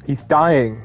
He's dying.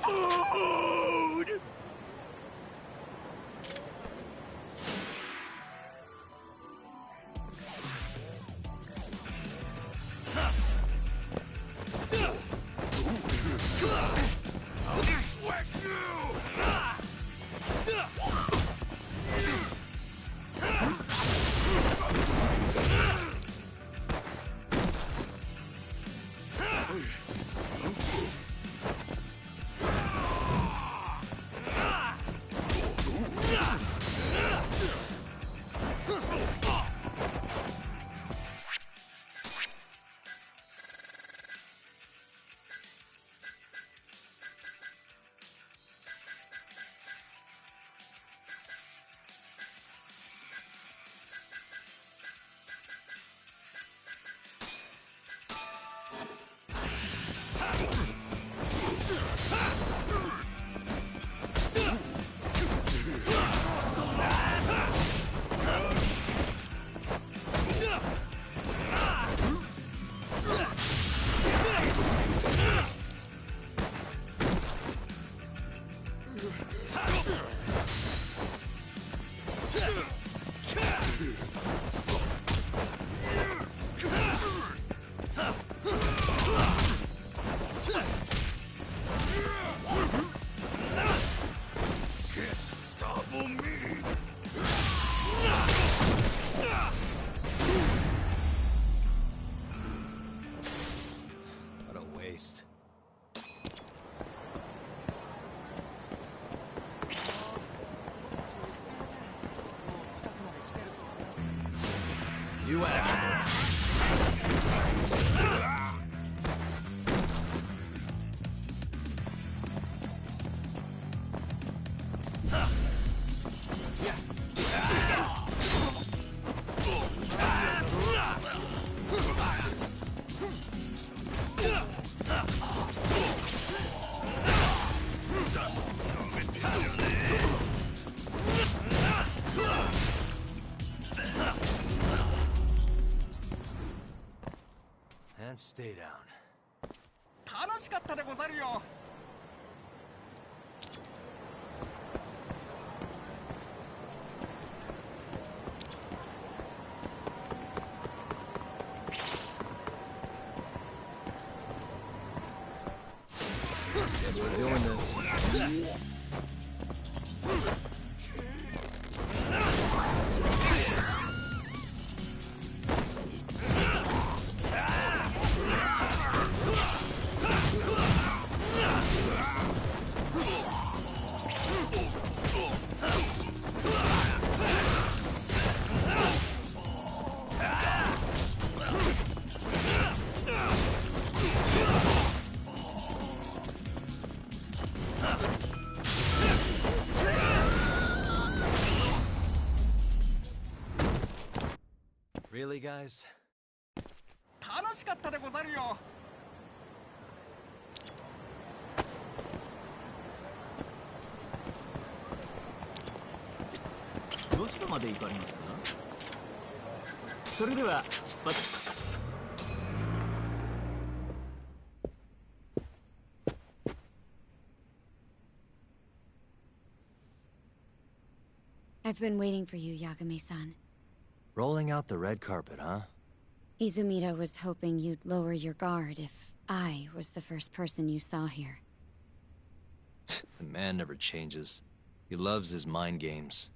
Food! I'll squish you! You asked and stay down. 楽しかったでござるよ。Guess we're doing this. Really, guys? 楽しかったでござるよ。どちらまで行かれますか？それでは出発。I've been waiting for you, Yagami-san. Rolling out the red carpet, huh? Izumida was hoping you'd lower your guard if I was the first person you saw here. The man never changes. He loves his mind games.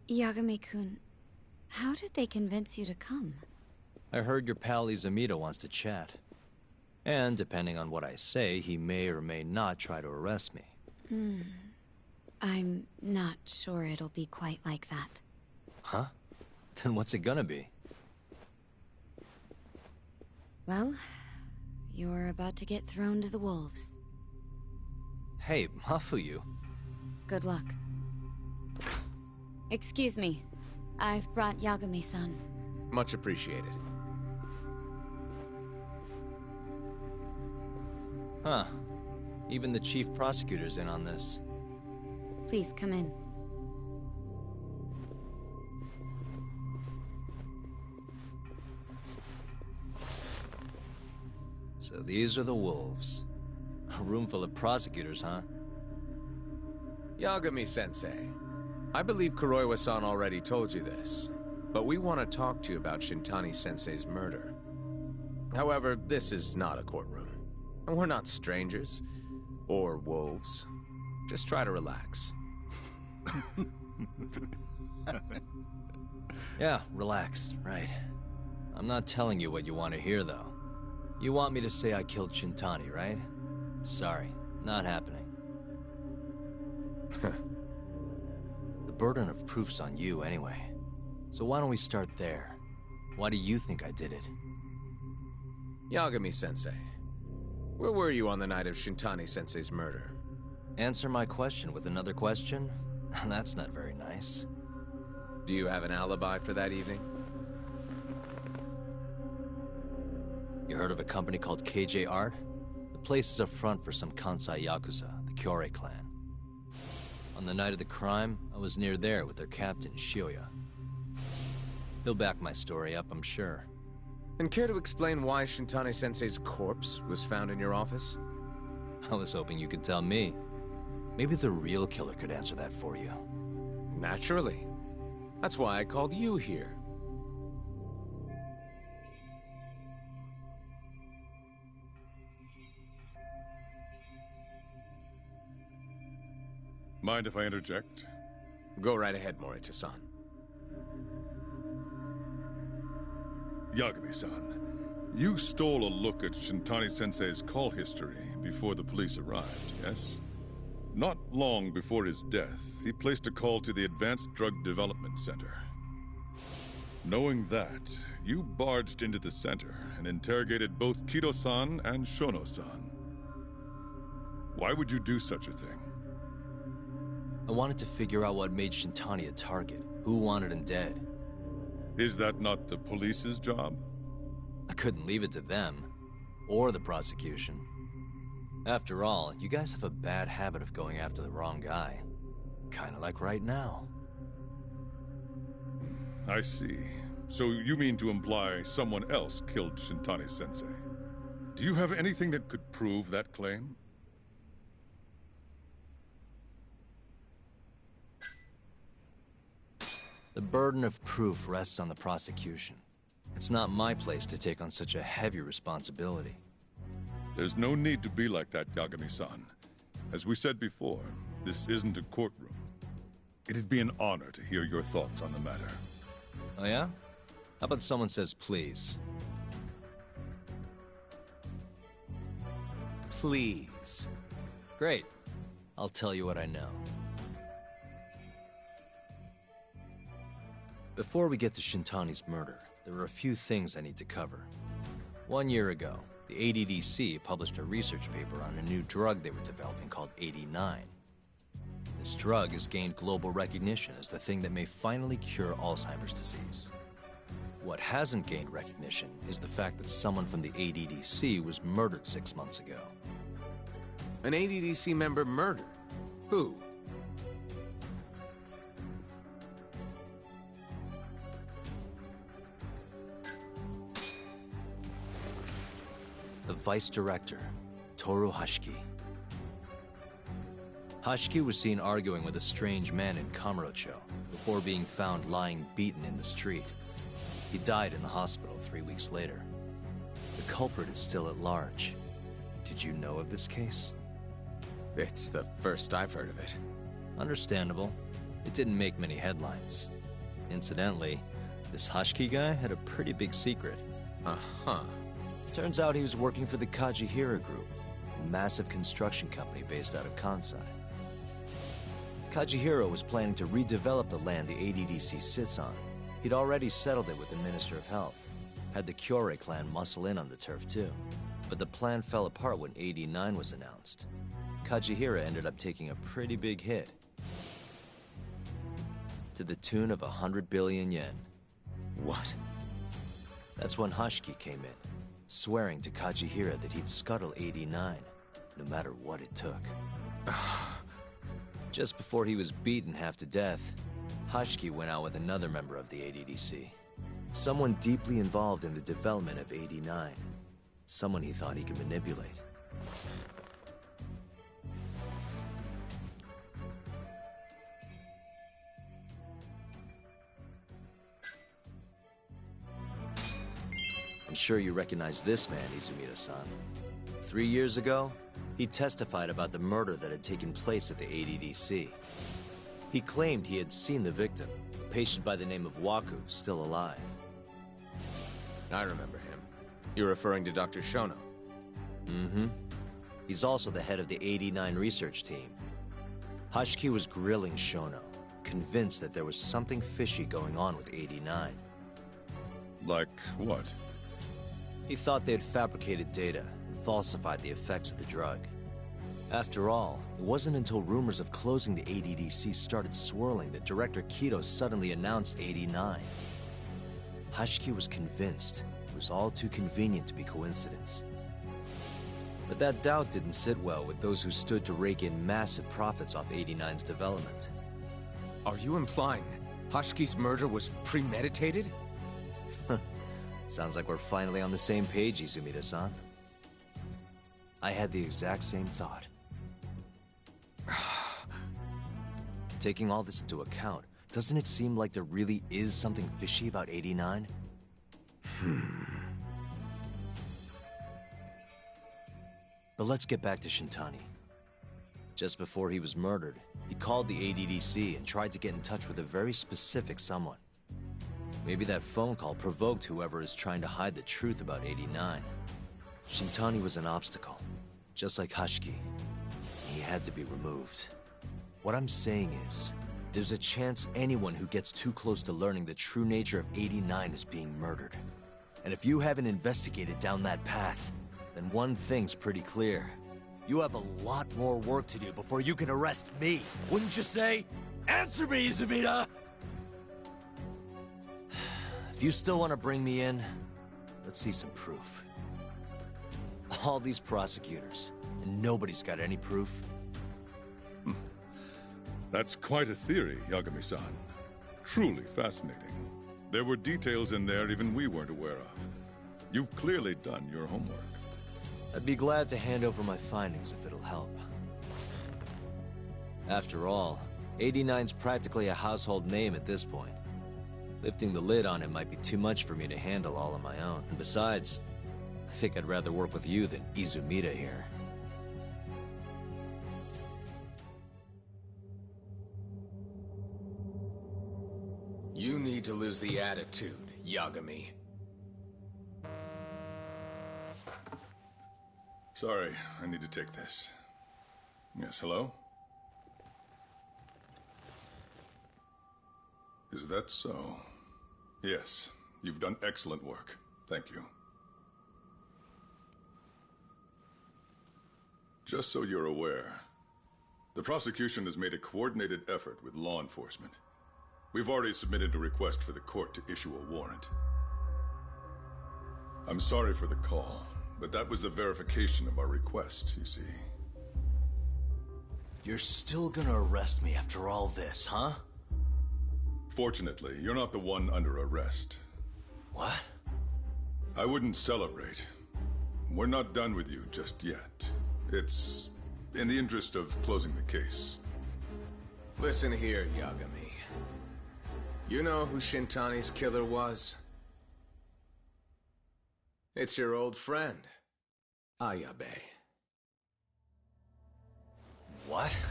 Yagami-kun, how did they convince you to come? I heard your pal Izumida wants to chat. And depending on what I say, he may or may not try to arrest me. I'm not sure it'll be quite like that. Huh? Then what's it gonna be? Well, you're about to get thrown to the wolves. Hey, Mafuyu. Good luck. Excuse me. I've brought Yagami-san. Much appreciated. Huh. Even the chief prosecutor's in on this. Please come in. So these are the wolves. A room full of prosecutors, huh? Yagami-sensei, I believe Kuroiwa-san already told you this, but we want to talk to you about Shintani-sensei's murder. However, this is not a courtroom. And we're not strangers. Or wolves. Just try to relax. Yeah, relax, right. I'm not telling you what you want to hear, though. You want me to say I killed Shintani, right? Sorry, not happening. The burden of proof's on you, anyway. So why don't we start there? Why do you think I did it? Yagami-sensei, where were you on the night of Shintani-sensei's murder? Answer my question with another question? That's not very nice. Do you have an alibi for that evening? You heard of a company called KJ Art? The place is a front for some Kansai Yakuza, the Kyorei clan. On the night of the crime, I was near there with their captain, Shioya. He'll back my story up, I'm sure. And care to explain why Shintani-sensei's corpse was found in your office? I was hoping you could tell me. Maybe the real killer could answer that for you. Naturally. That's why I called you here. Mind if I interject? Go right ahead, Morita-san. Yagami-san, you stole a look at Shintani-sensei's call history before the police arrived, yes? Not long before his death, he placed a call to the Advanced Drug Development Center. Knowing that, you barged into the center and interrogated both Kido-san and Shono-san. Why would you do such a thing? I wanted to figure out what made Shintani a target, who wanted him dead. Is that not the police's job? I couldn't leave it to them, or the prosecution. After all, you guys have a bad habit of going after the wrong guy. Kinda like right now. I see. So you mean to imply someone else killed Shintani-sensei? Do you have anything that could prove that claim? The burden of proof rests on the prosecution. It's not my place to take on such a heavy responsibility. There's no need to be like that, Yagami-san. As we said before, this isn't a courtroom. It'd be an honor to hear your thoughts on the matter. Oh yeah? How about someone says please? Please. Great. I'll tell you what I know. Before we get to Shintani's murder, there are a few things I need to cover. 1 year ago, the ADDC published a research paper on a new drug they were developing called 89. This drug has gained global recognition as the thing that may finally cure Alzheimer's disease. What hasn't gained recognition is the fact that someone from the ADDC was murdered 6 months ago. An ADDC member murdered? Who? The Vice Director, Toru Hashiki. Hashiki was seen arguing with a strange man in Kamurocho before being found lying beaten in the street. He died in the hospital 3 weeks later. The culprit is still at large. Did you know of this case? It's the first I've heard of it. Understandable. It didn't make many headlines. Incidentally, this Hashiki guy had a pretty big secret. Uh-huh. Turns out he was working for the Kajihira Group, a massive construction company based out of Kansai. Kajihira was planning to redevelop the land the ADDC sits on. He'd already settled it with the Minister of Health. Had the Kyorei clan muscle in on the turf too. But the plan fell apart when AD9 was announced. Kajihira ended up taking a pretty big hit. To the tune of 100 billion yen. What? That's when Hashiki came in, swearing to Kajihira that he'd scuttle AD9, no matter what it took. Just before he was beaten half to death, Hashiki went out with another member of the ADDC. Someone deeply involved in the development of AD9. Someone he thought he could manipulate. I'm sure you recognize this man, Izumida-san. 3 years ago, he testified about the murder that had taken place at the ADDC. He claimed he had seen the victim, a patient by the name of Waku, still alive. I remember him. You're referring to Dr. Shono? Mm-hmm. He's also the head of the AD9 research team. Hashiki was grilling Shono, convinced that there was something fishy going on with AD9. Like what? He thought they had fabricated data and falsified the effects of the drug. After all, it wasn't until rumors of closing the ADDC started swirling that Director Kido suddenly announced AD9. Hashiki was convinced it was all too convenient to be coincidence. But that doubt didn't sit well with those who stood to rake in massive profits off AD9's development. Are you implying Hashiki's murder was premeditated? Sounds like we're finally on the same page, Izumida-san. I had the exact same thought. Taking all this into account, doesn't it seem like there really is something fishy about AD9? But let's get back to Shintani. Just before he was murdered, he called the ADDC and tried to get in touch with a very specific someone. Maybe that phone call provoked whoever is trying to hide the truth about AD9. Shintani was an obstacle, just like Hashiki. He had to be removed. What I'm saying is, there's a chance anyone who gets too close to learning the true nature of AD9 is being murdered. And if you haven't investigated down that path, then one thing's pretty clear. You have a lot more work to do before you can arrest me, wouldn't you say? Answer me, Izumida! If you still want to bring me in, let's see some proof. All these prosecutors, and nobody's got any proof. That's quite a theory, Yagami-san. Truly fascinating. There were details in there even we weren't aware of. You've clearly done your homework. I'd be glad to hand over my findings if it'll help. After all, 89's practically a household name at this point. Lifting the lid on him might be too much for me to handle all on my own. And besides, I think I'd rather work with you than Izumida here. You need to lose the attitude, Yagami. Sorry, I need to take this. Yes, hello? Is that so? Yes, you've done excellent work. Thank you. Just so you're aware, the prosecution has made a coordinated effort with law enforcement. We've already submitted a request for the court to issue a warrant. I'm sorry for the call, but that was the verification of our request, you see. You're still gonna arrest me after all this, huh? Fortunately, you're not the one under arrest. What? I wouldn't celebrate. We're not done with you just yet. It's in the interest of closing the case. Listen here, Yagami. You know who Shintani's killer was? It's your old friend, Ayabe. What?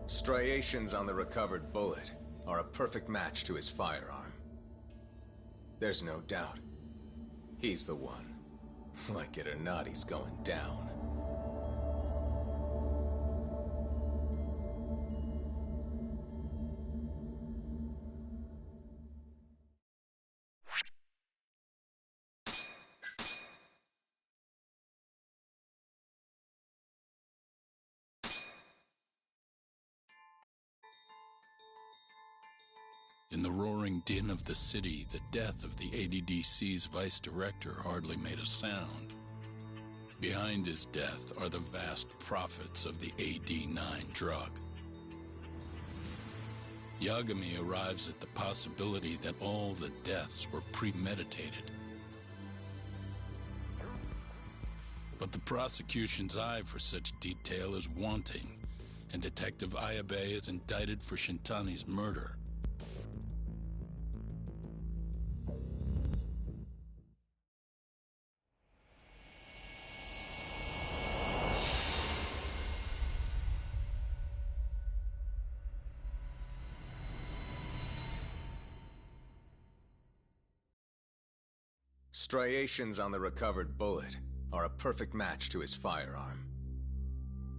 Striations on the recovered bullet are a perfect match to his firearm. There's no doubt. He's the one. Like it or not, he's going down. In the roaring din of the city, the death of the ADDC's vice director hardly made a sound. Behind his death are the vast profits of the AD9 drug. Yagami arrives at the possibility that all the deaths were premeditated. But the prosecution's eye for such detail is wanting, and Detective Ayabe is indicted for Shintani's murder. Striations on the recovered bullet are a perfect match to his firearm.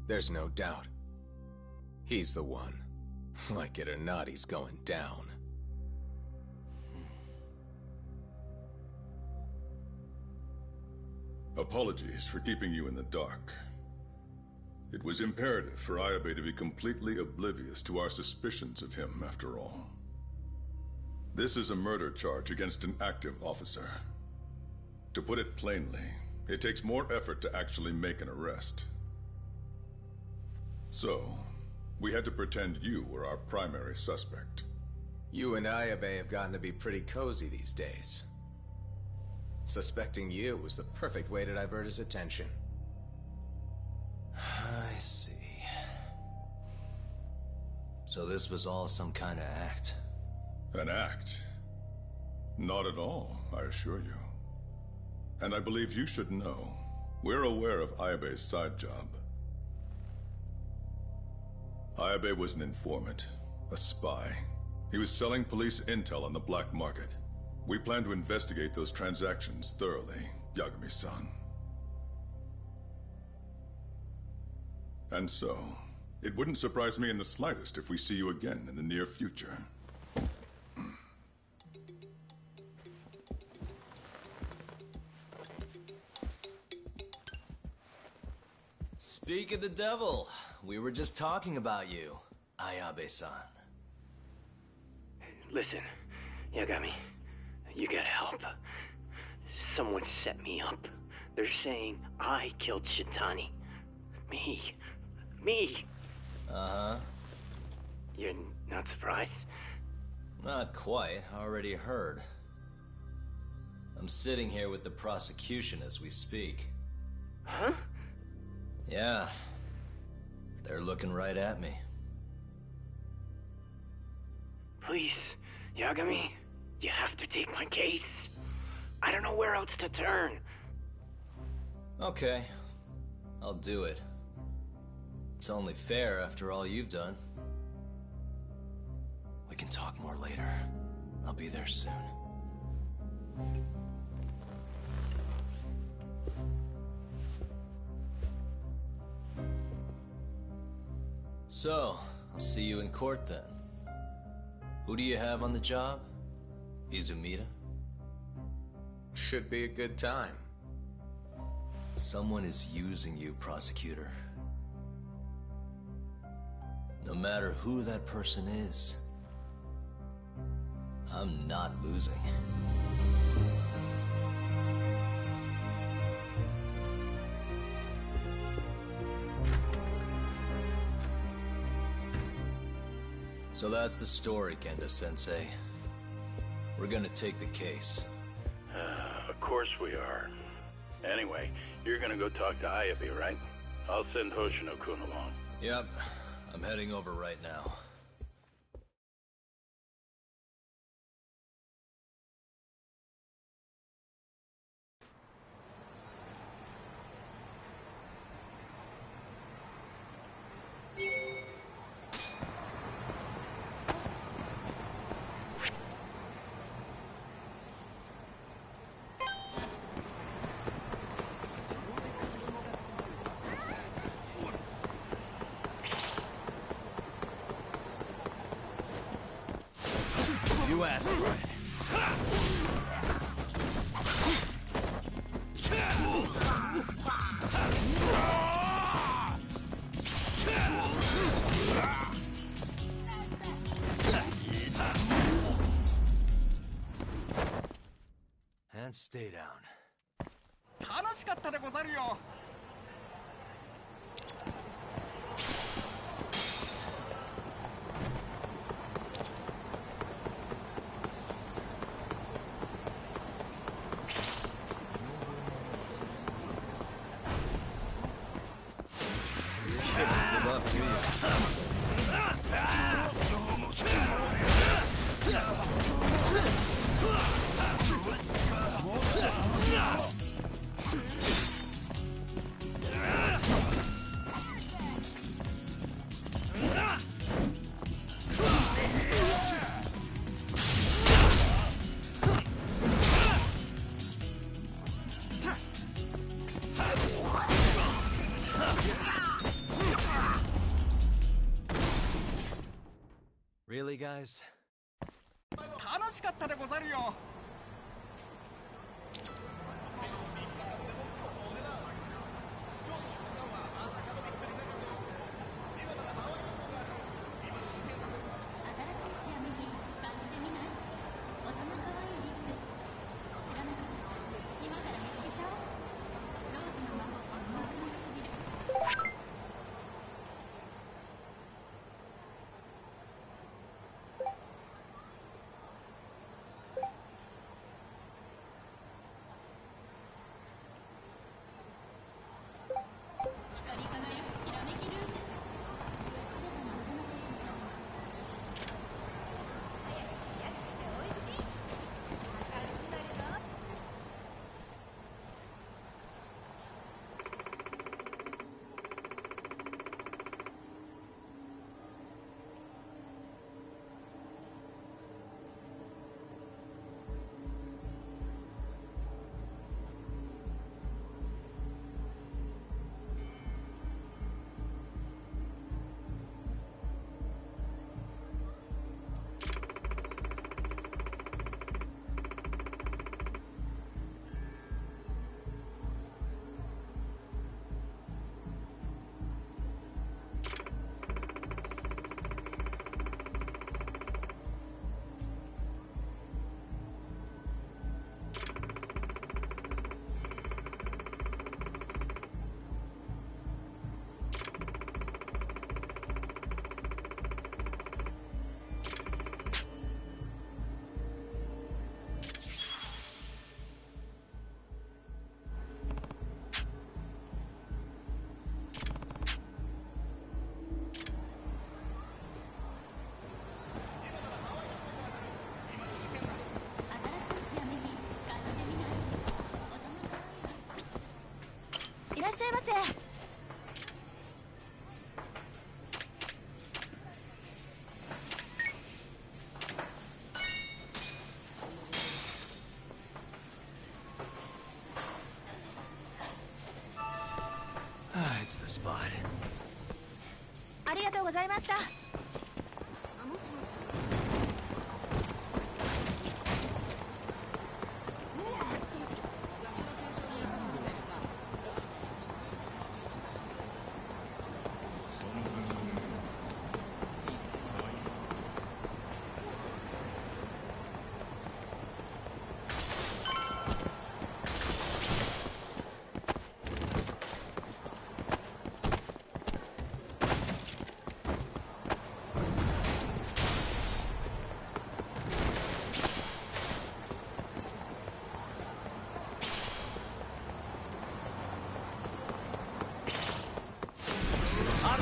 There's no doubt. He's the one. Like it or not, he's going down. Apologies for keeping you in the dark. It was imperative for Ayabe to be completely oblivious to our suspicions of him, after all. This is a murder charge against an active officer. To put it plainly, it takes more effort to actually make an arrest. So, we had to pretend you were our primary suspect. You and Ayabe have gotten to be pretty cozy these days. Suspecting you was the perfect way to divert his attention. I see. So this was all some kind of act? An act? Not at all, I assure you. And I believe you should know. We're aware of Ayabe's side job. Ayabe was an informant, a spy. He was selling police intel on the black market. We plan to investigate those transactions thoroughly, Yagami-san. And so, it wouldn't surprise me in the slightest if we see you again in the near future. Speak of the devil, we were just talking about you, Ayabe-san. Listen, Yagami, you gotta help. Someone set me up. They're saying I killed Shintani. Me. Uh-huh. You're not surprised? Not quite, already heard. I'm sitting here with the prosecution as we speak. Huh? Yeah. They're looking right at me. Please, Yagami, you have to take my case. I don't know where else to turn. Okay. I'll do it. It's only fair after all you've done. We can talk more later. I'll be there soon. So, I'll see you in court then. Who do you have on the job? Izumida? Should be a good time. Someone is using you, prosecutor. No matter who that person is, I'm not losing. So that's the story, Kenda-sensei. We're gonna take the case. Of course we are. Anyway, you're gonna go talk to Ayabe, right? I'll send Hoshino-kun along. Yep. I'm heading over right now. You asked for it. And stay down. 楽しかったでござるよ。Really, guys? 楽しかったでござるよ。いらっしゃいませ。It's the spot. ありがとうございました。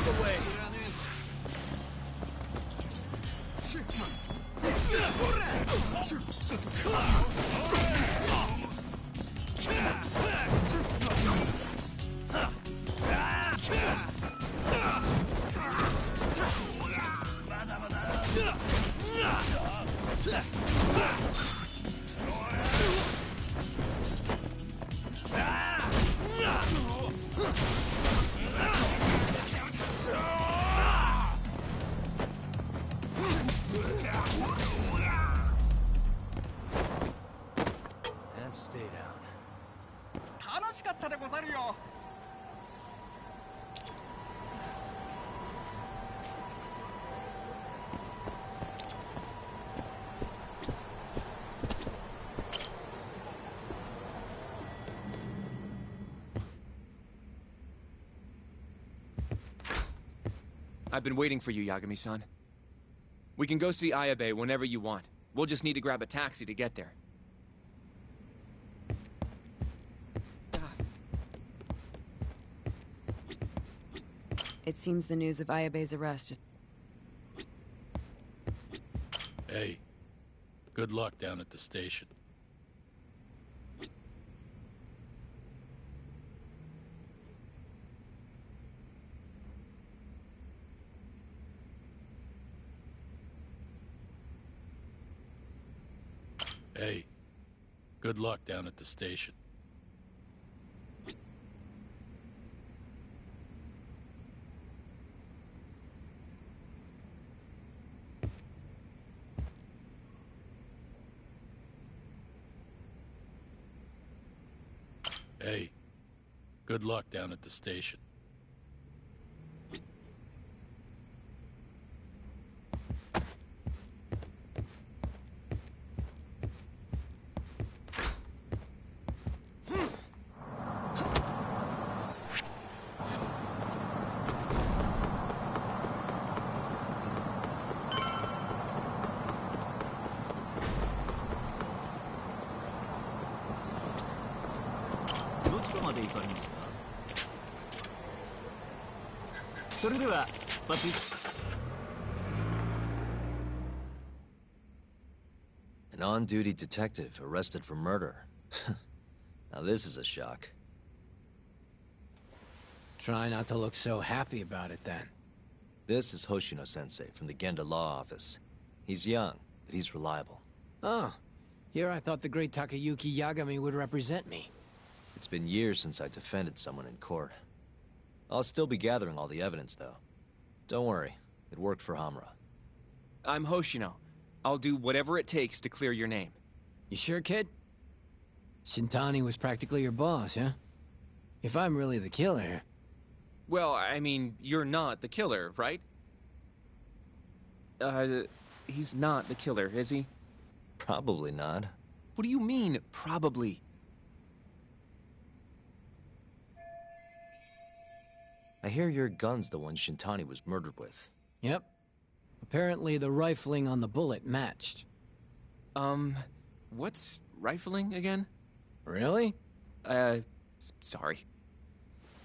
the way! And stay down. 楽しかったでござるよ。I've been waiting for you, Yagami-san. We can go see Ayabe whenever you want. We'll just need to grab a taxi to get there. It seems the news of Ayabe's arrest is... Hey, good luck down at the station. Hey, good luck down at the station. Hey, good luck down at the station. An on-duty detective arrested for murder. Now this is a shock. Try not to look so happy about it, then. This is Hoshino-sensei from the Genda Law Office. He's young, but he's reliable. Oh, here I thought the great Takayuki Yagami would represent me. It's been years since I defended someone in court. I'll still be gathering all the evidence, though. Don't worry, it worked for Hamura. I'm Hoshino. I'll do whatever it takes to clear your name. You sure, kid? Shintani was practically your boss, huh? If I'm really the killer... Well, I mean, you're not the killer, right? He's not the killer, is he? Probably not. What do you mean, probably? I hear your gun's the one Shintani was murdered with. Yep. Apparently the rifling on the bullet matched. What's rifling again? Really? Sorry.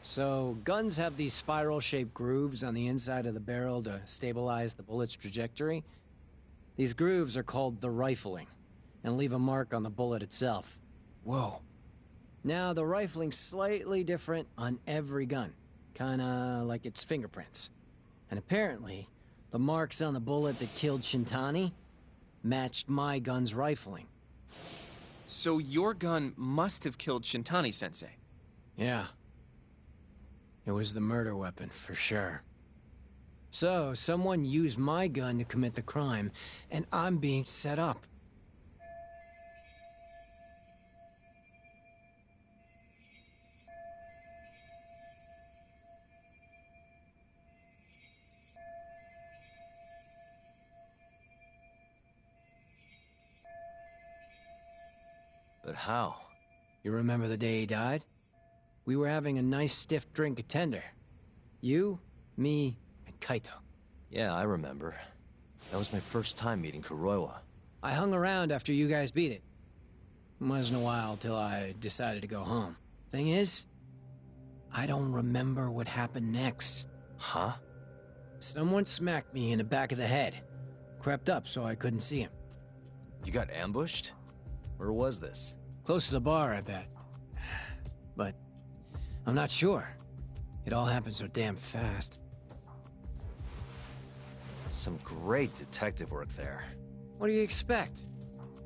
So, guns have these spiral-shaped grooves on the inside of the barrel to stabilize the bullet's trajectory. These grooves are called the rifling, and leave a mark on the bullet itself. Whoa. Now, the rifling's slightly different on every gun. Kinda like its fingerprints. And apparently, the marks on the bullet that killed Shintani matched my gun's rifling. So your gun must have killed Shintani-sensei? Yeah. It was the murder weapon, for sure. So, someone used my gun to commit the crime, and I'm being set up. But how? You remember the day he died? We were having a nice stiff drink at Tender. You, me, and Kaito. Yeah, I remember. That was my first time meeting Kuroiwa. I hung around after you guys beat it. Wasn't a while till I decided to go home. Thing is, I don't remember what happened next. Huh? Someone smacked me in the back of the head. Crept up so I couldn't see him. You got ambushed? Where was this? Close to the bar, I bet. But I'm not sure. It all happened so damn fast. Some great detective work there. What do you expect?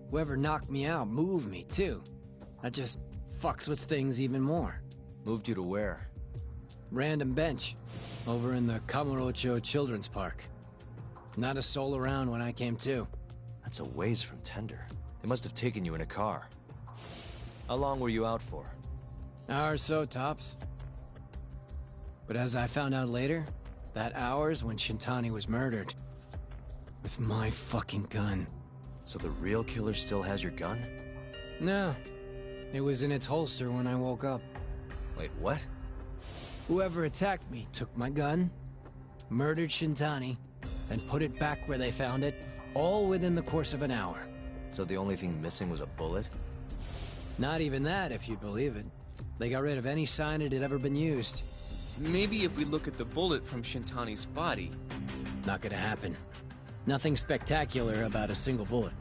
Whoever knocked me out moved me, too. That just fucks with things even more. Moved you to where? Random bench. Over in the Kamurocho Children's Park. Not a soul around when I came to. That's a ways from Tender. They must have taken you in a car. How long were you out for? Hour or so, tops. But as I found out later, that hour's when Shintani was murdered. With my fucking gun. So the real killer still has your gun? No. It was in its holster when I woke up. Wait, what? Whoever attacked me took my gun, murdered Shintani, and put it back where they found it, all within the course of an hour. So the only thing missing was a bullet? Not even that, if you believe it. They got rid of any sign it had ever been used. Maybe if we look at the bullet from Shintani's body... Not gonna happen. Nothing spectacular about a single bullet.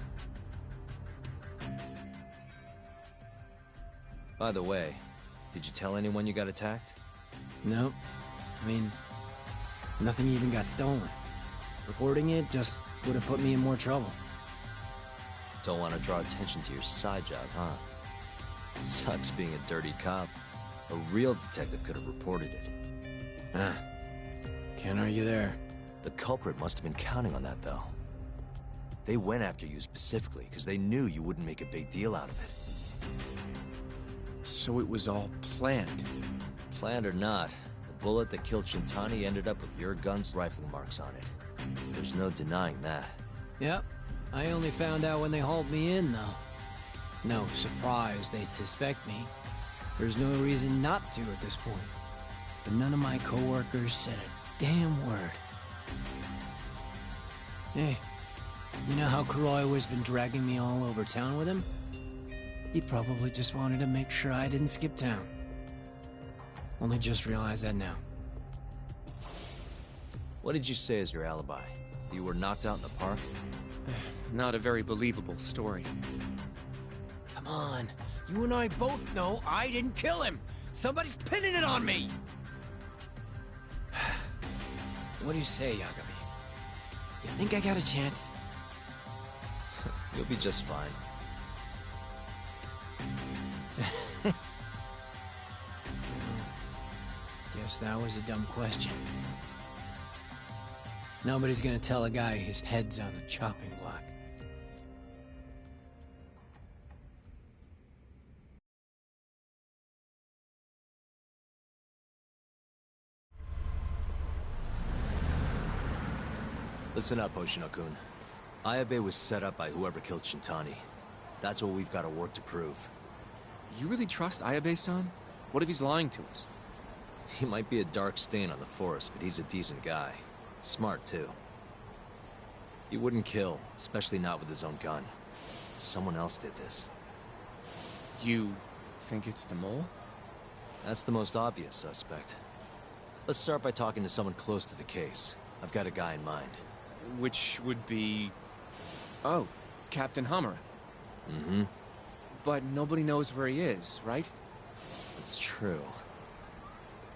By the way, did you tell anyone you got attacked? No. I mean, nothing even got stolen. Reporting it just would have put me in more trouble. Don't want to draw attention to your side job, huh? Sucks being a dirty cop. A real detective could have reported it. Ah. Can't argue there. The culprit must have been counting on that, though. They went after you specifically because they knew you wouldn't make a big deal out of it. So it was all planned? Planned or not, the bullet that killed Shintani ended up with your gun's rifling marks on it. There's no denying that. Yep. I only found out when they hauled me in, though. No surprise they suspect me. There's no reason not to at this point. But none of my coworkers said a damn word. Hey, you know how Kuroi has been dragging me all over town with him? He probably just wanted to make sure I didn't skip town. Only just realized that now. What did you say is your alibi? You were knocked out in the park? Not a very believable story. Come on. You and I both know I didn't kill him. Somebody's pinning it on me. What do you say, Yagami? You think I got a chance? You'll be just fine. Guess that was a dumb question. Nobody's gonna tell a guy his head's on the chopping block. Listen up, Hoshino-kun. Ayabe was set up by whoever killed Shintani. That's what we've got to work to prove. You really trust Ayabe-san? What if he's lying to us? He might be a dark stain on the force, but he's a decent guy. Smart, too. He wouldn't kill, especially not with his own gun. Someone else did this. You think it's the mole? That's the most obvious suspect. Let's start by talking to someone close to the case. I've got a guy in mind. Which would be... Oh, Captain Hamura. Mm-hmm. But nobody knows where he is, right? That's true.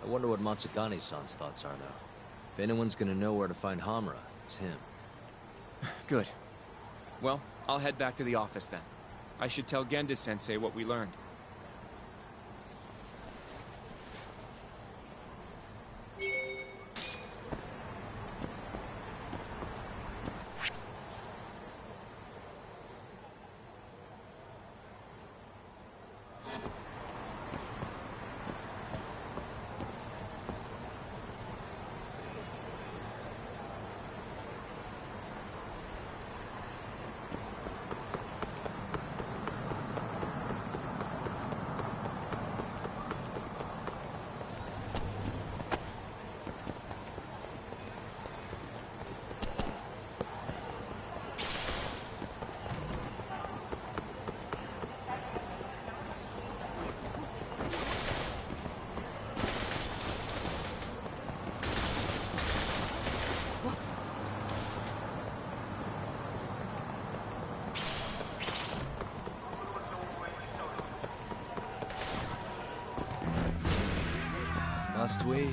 I wonder what Matsugane-san's thoughts are, though. If anyone's gonna know where to find Hamura, it's him. Good. Well, I'll head back to the office then. I should tell Genda-sensei what we learned. must we?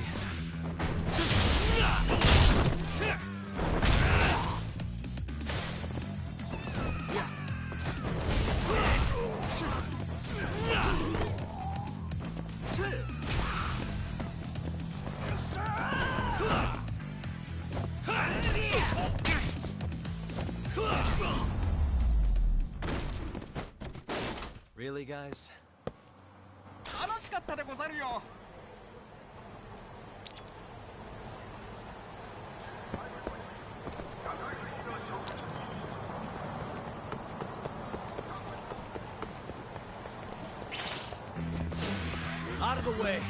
Really, guys? 楽しかったでござるよ。Out of the way!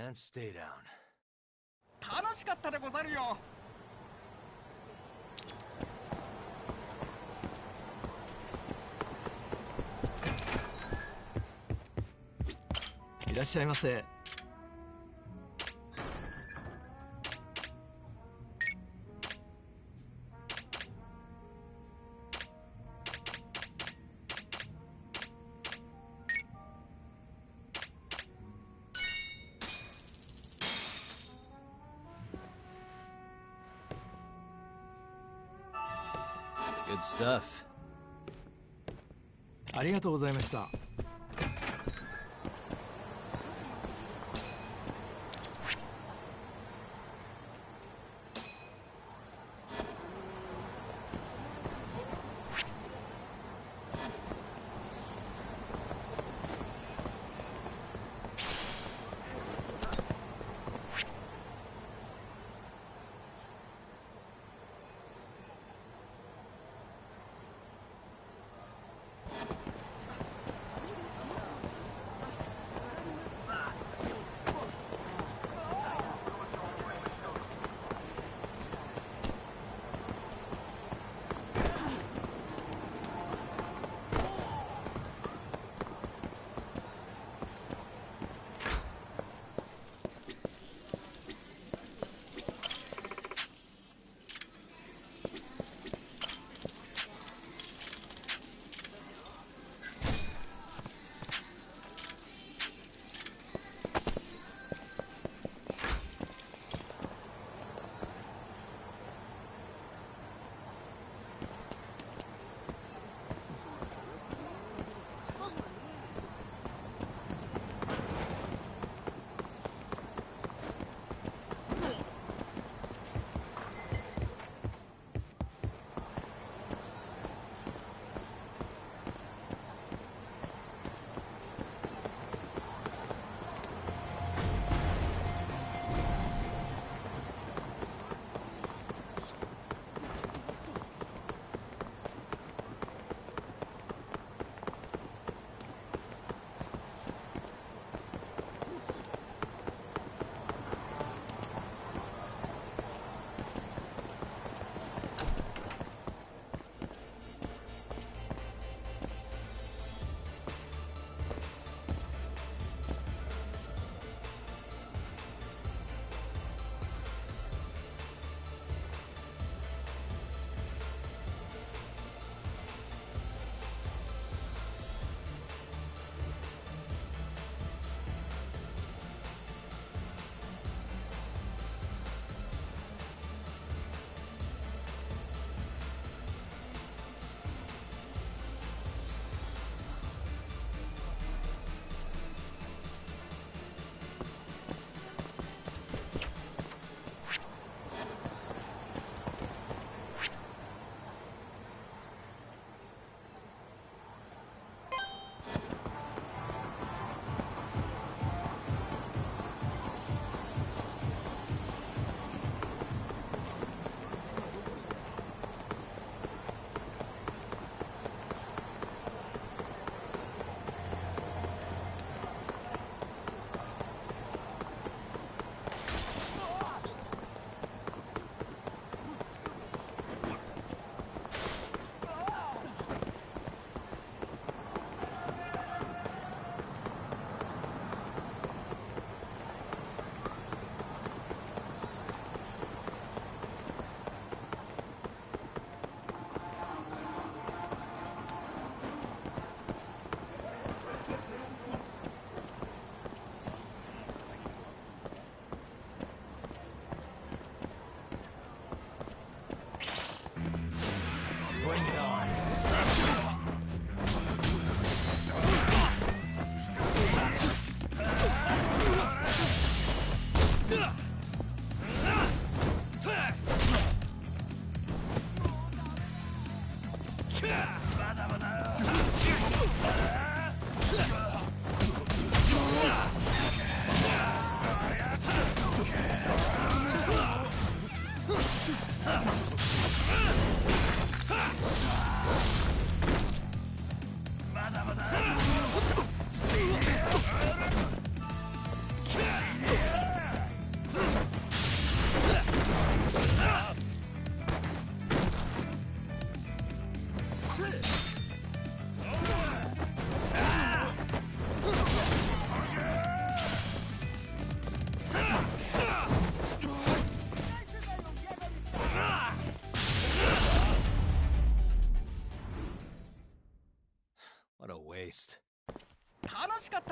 And stay down. 楽しかったでござるよ。いらっしゃいませ。Good stuff. ありがとうございました。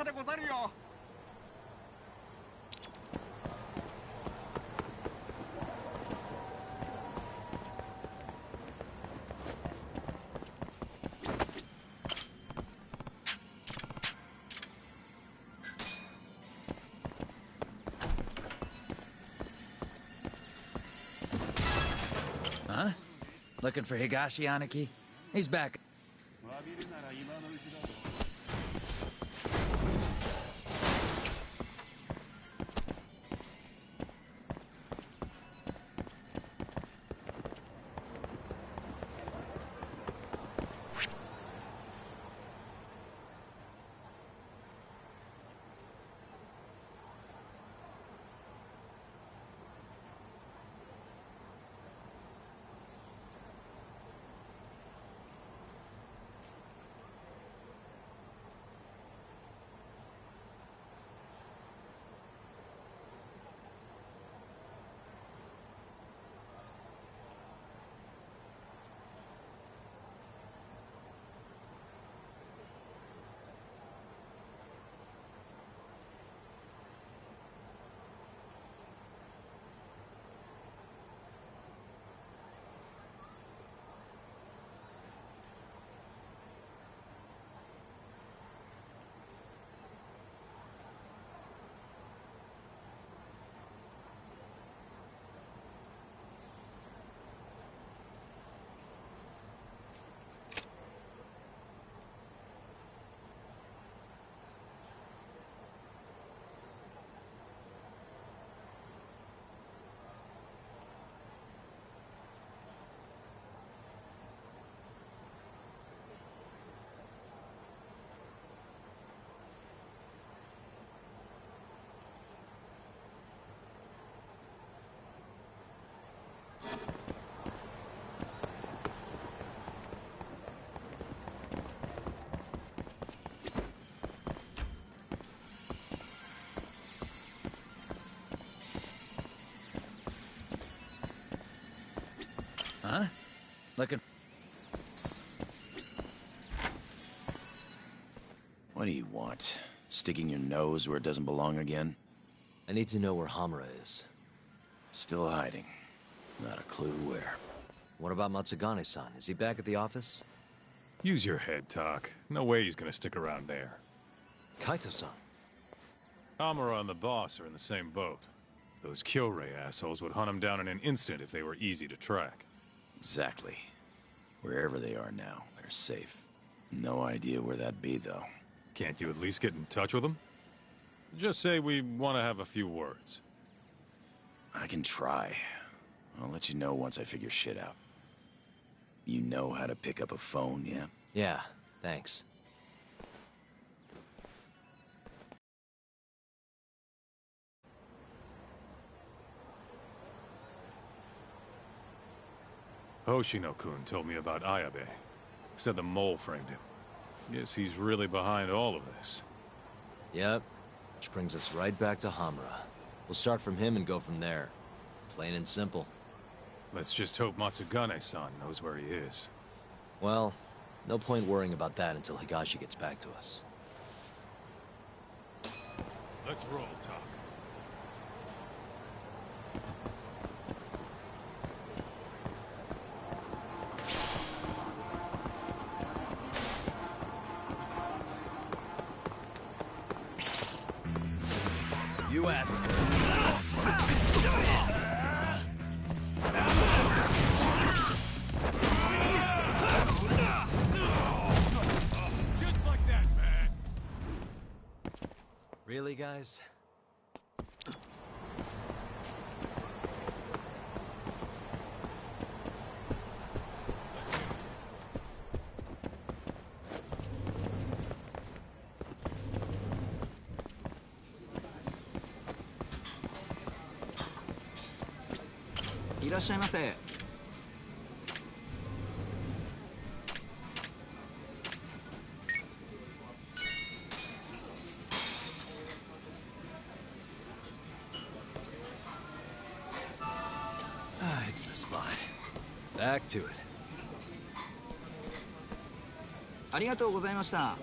ったでござるよ。Huh? Looking for Higashi Aniki? He's back. Huh? Looking... What do you want? Sticking your nose where it doesn't belong again? I need to know where Hamura is. Still hiding. Not a clue where. What about Matsugane-san? Is he back at the office? Use your head, Tak. No way he's gonna stick around there. Kaito-san. Amara and the boss are in the same boat. Those Kyorei assholes would hunt him down in an instant if they were easy to track. Exactly. Wherever they are now, they're safe. No idea where that'd be, though. Can't you at least get in touch with them? Just say we want to have a few words. I can try. I'll let you know once I figure shit out. You know how to pick up a phone, yeah? Yeah, thanks. Hoshino-kun told me about Ayabe. Said the mole framed him. Guess he's really behind all of this. Yep. Which brings us right back to Hamura. We'll start from him and go from there. Plain and simple. Let's just hope Matsugane-san knows where he is. Well, no point worrying about that until Higashi gets back to us. Let's roll, Tak. You asked for Just like that, man. Really, guys?いらっしゃいませ。Ah, it's the spot. Back to it. ありがとうございました。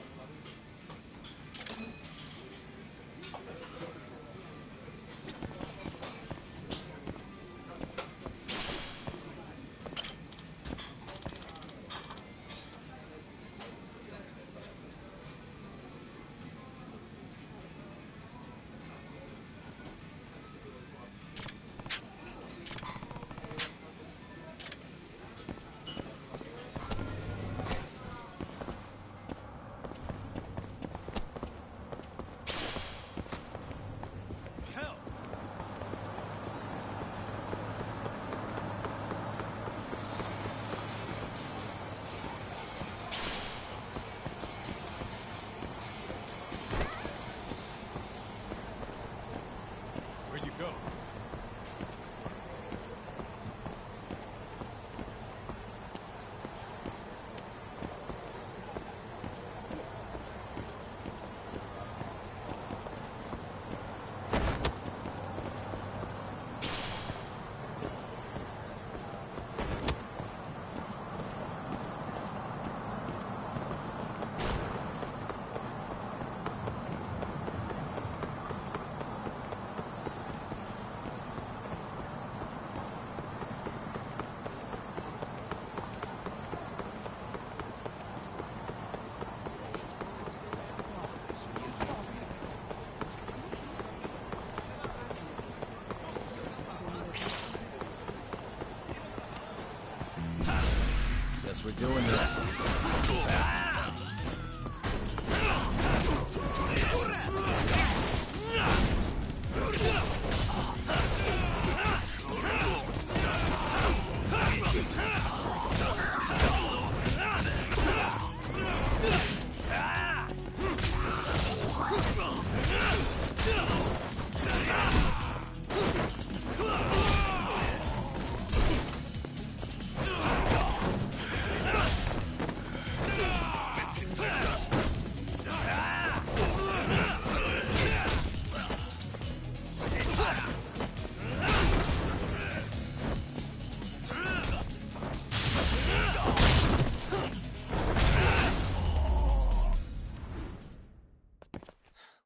Guess we're doing this.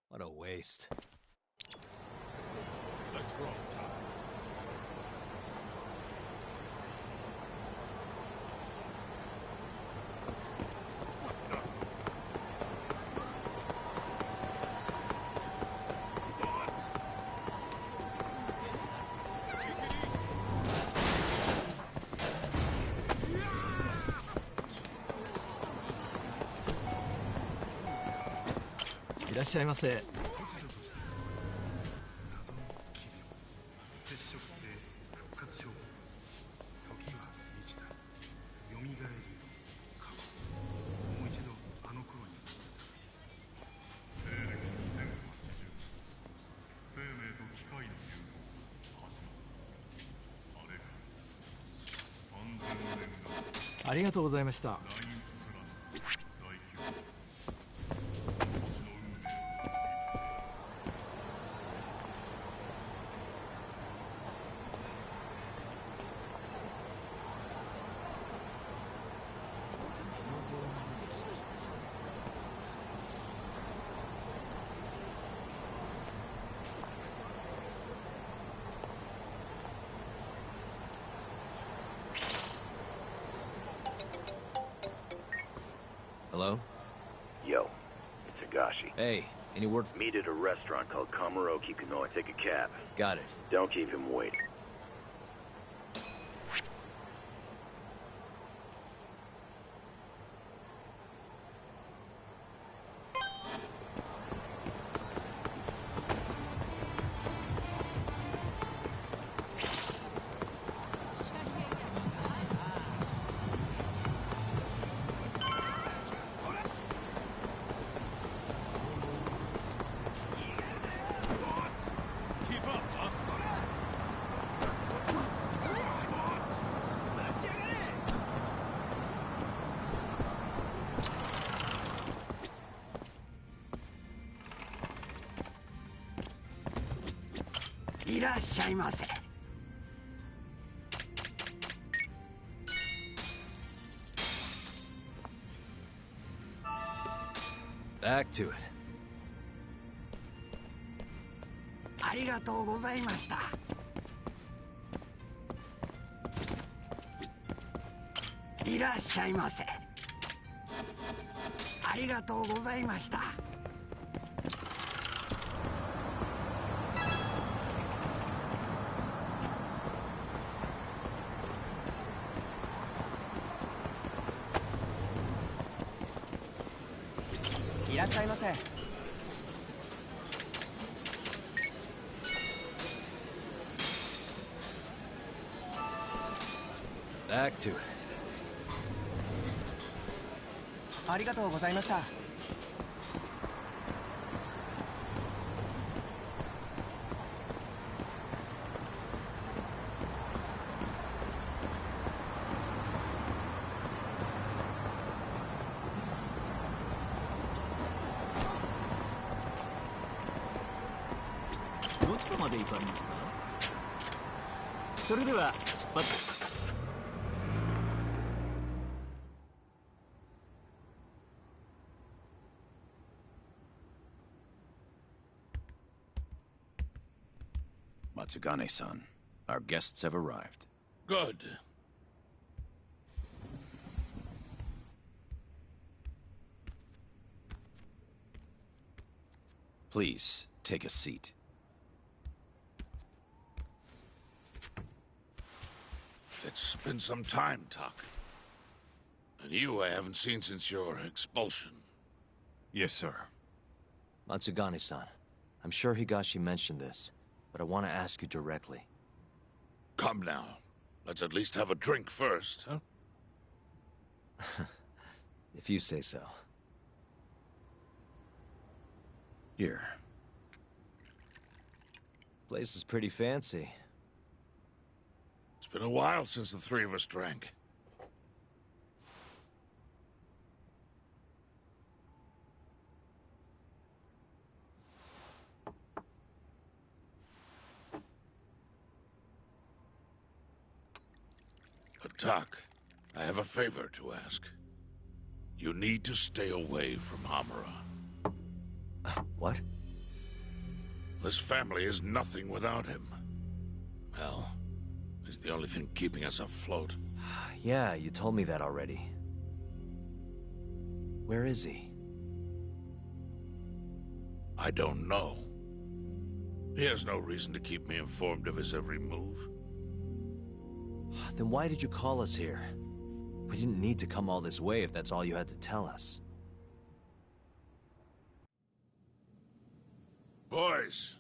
What a waste. Let's roll, Tom. What いらっしゃいませ。ありがとうございました。Hello? Yo, it's Higashi. Hey, any word from... Meet at a restaurant called Kamuroki Kuno and take a cab. Got it. Don't keep him waiting. Keep up, son. いらっしゃいませ。Back to it. ありがとうございました。いらっしゃいませ。ありがとうございました。いらっしゃいませ。Back to it. ありがとうございました。どちらまで行かれますか？それでは出発。Matsugane-san, our guests have arrived. Good. Please, take a seat. It's been some time, Tak. You I haven't seen since your expulsion. Yes, sir. Matsugane-san, I'm sure Higashi mentioned this, but I want to ask you directly. Come now. Let's at least have a drink first, huh? If you say so. Here. Place is pretty fancy. It's been a while since the three of us drank. Doc, I have a favor to ask. You need to stay away from Hamura. What? This family is nothing without him. Well, he's the only thing keeping us afloat. Yeah, you told me that already. Where is he? I don't know. He has no reason to keep me informed of his every move. Then why did you call us here? We didn't need to come all this way if that's all you had to tell us. Boys!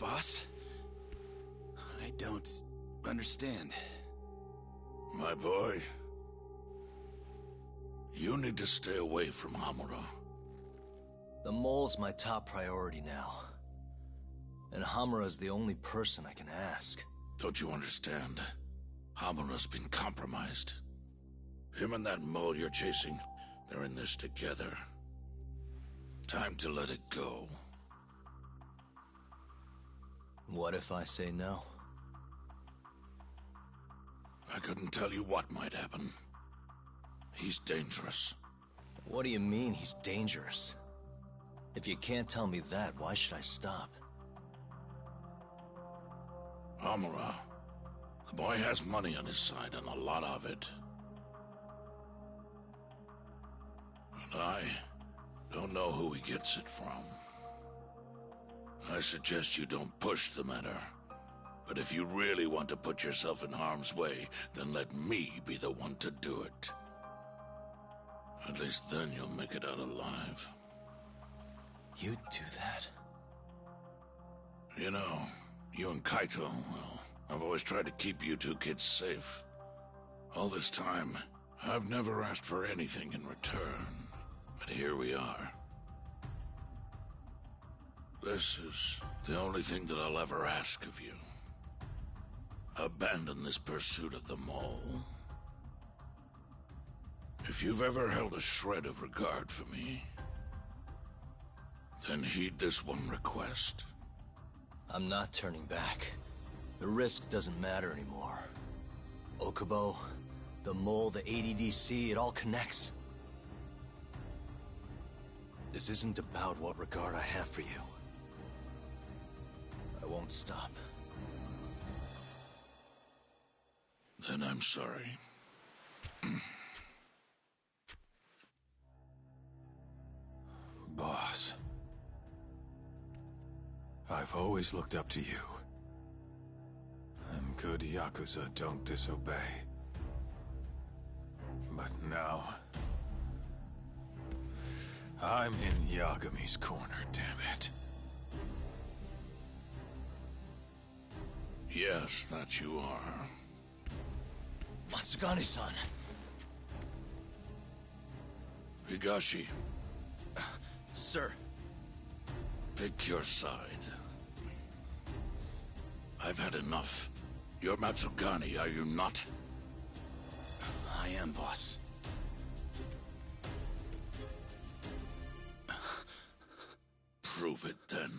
Boss? I don't understand. My boy, you need to stay away from Hamura. The mole's my top priority now. And Hamura's the only person I can ask. Don't you understand? Hamura's been compromised. Him and that mole you're chasing, they're in this together. Time to let it go. What if I say no? I couldn't tell you what might happen. He's dangerous. What do you mean he's dangerous? If you can't tell me that, why should I stop? Hamura. The boy has money on his side, and a lot of it. And I don't know who he gets it from. I suggest you don't push the matter. But if you really want to put yourself in harm's way, then let me be the one to do it. At least then you'll make it out alive. You'd do that? You know, you and Kaito, well, I've always tried to keep you two kids safe. All this time, I've never asked for anything in return. But here we are. This is the only thing that I'll ever ask of you. Abandon this pursuit of the mole. If you've ever held a shred of regard for me, then heed this one request. I'm not turning back. The risk doesn't matter anymore. Okubo, the mole, the ADDC, it all connects. This isn't about what regard I have for you. I won't stop. Then I'm sorry. Boss. I've always looked up to you. And good Yakuza don't disobey. But now... I'm in Yagami's corner, damn it. Yes, that you are. Matsugane-san. Higashi. Sir. Pick your side. I've had enough. You're Matsugane, are you not? I am, boss. Prove it, then.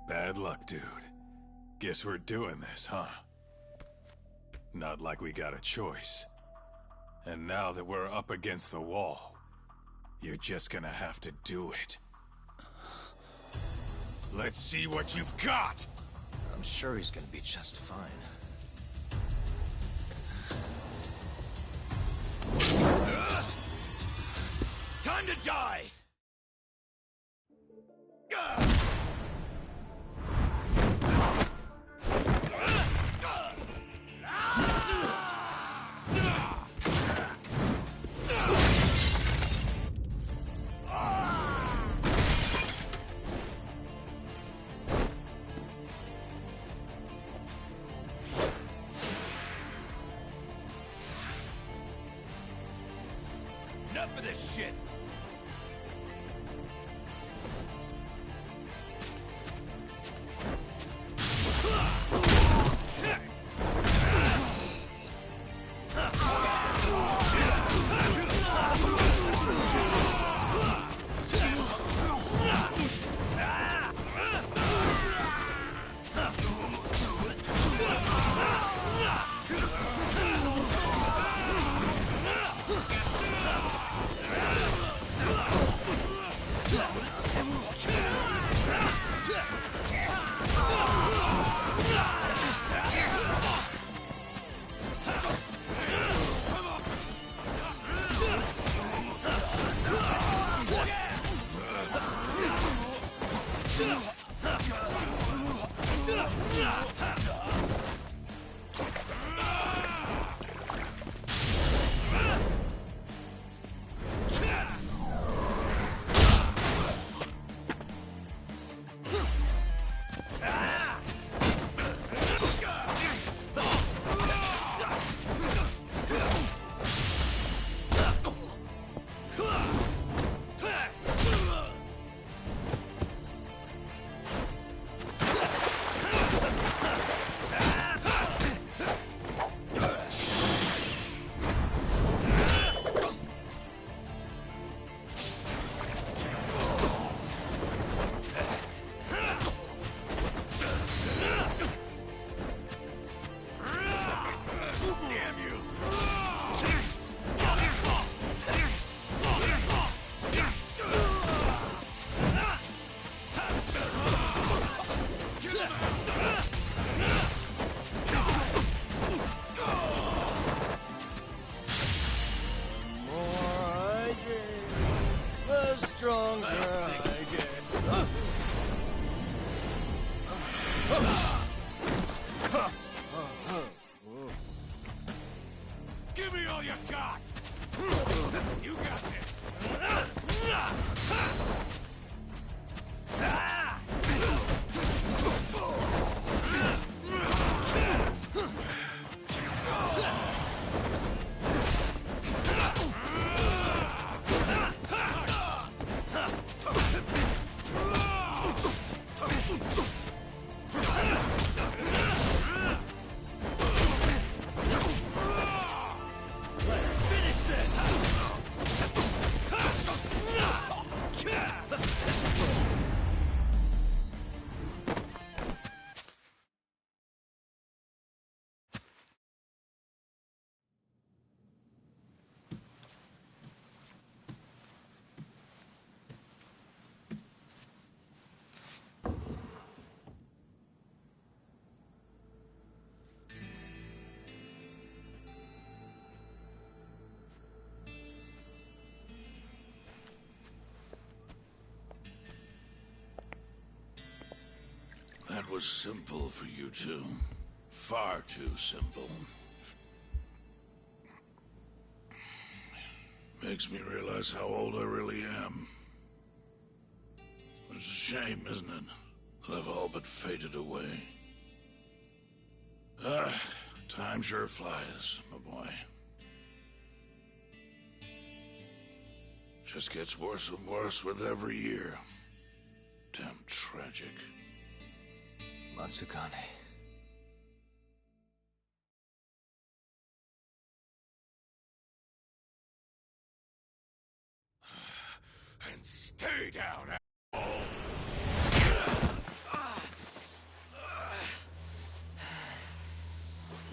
Bad luck, dude. Guess we're doing this, huh? Not like we got a choice. And now that we're up against the wall, You're just gonna have to do it. Let's see what you've got! I'm sure he's gonna be just fine. Time to die! Enough of this shit! Stronger I get. Give me all you got! You got this! That was simple for you two. Far too simple. Makes me realize how old I really am. It's a shame, isn't it, that I've all but faded away. Time sure flies, my boy. Just gets worse and worse with every year. Damn tragic. Matsukane. And stay down, asshole!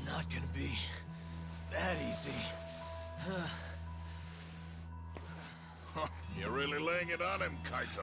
Not gonna be that easy. You're really laying it on him, Kaito.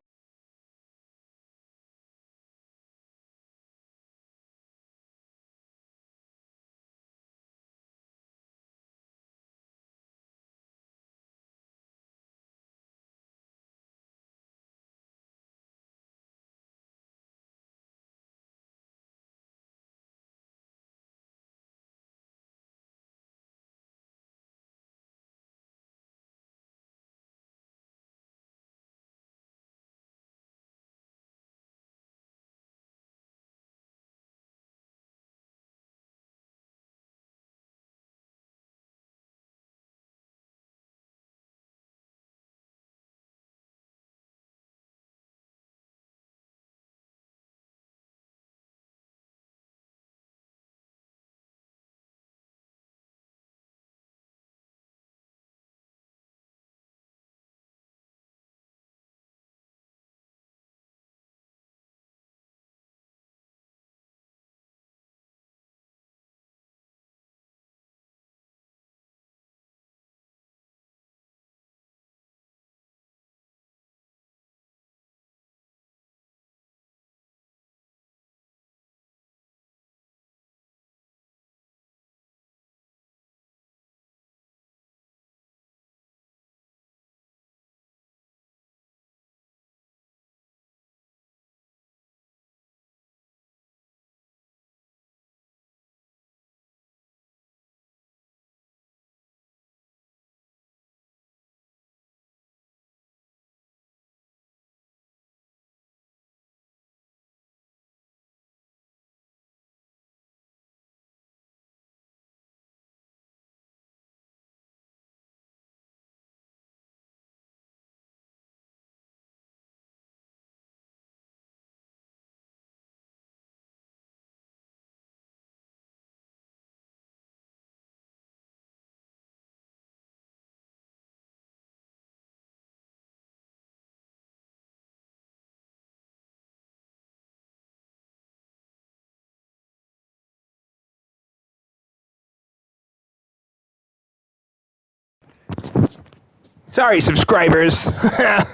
Sorry, subscribers.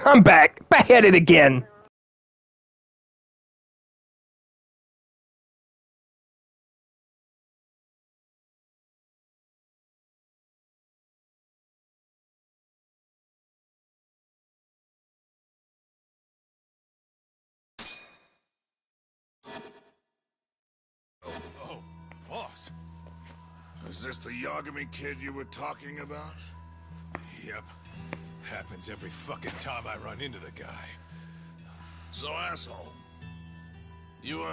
I'm back at it again. Oh, boss. Is this the Yagami kid you were talking about? Yep. Happens every fucking time I run into the guy. So, asshole. You,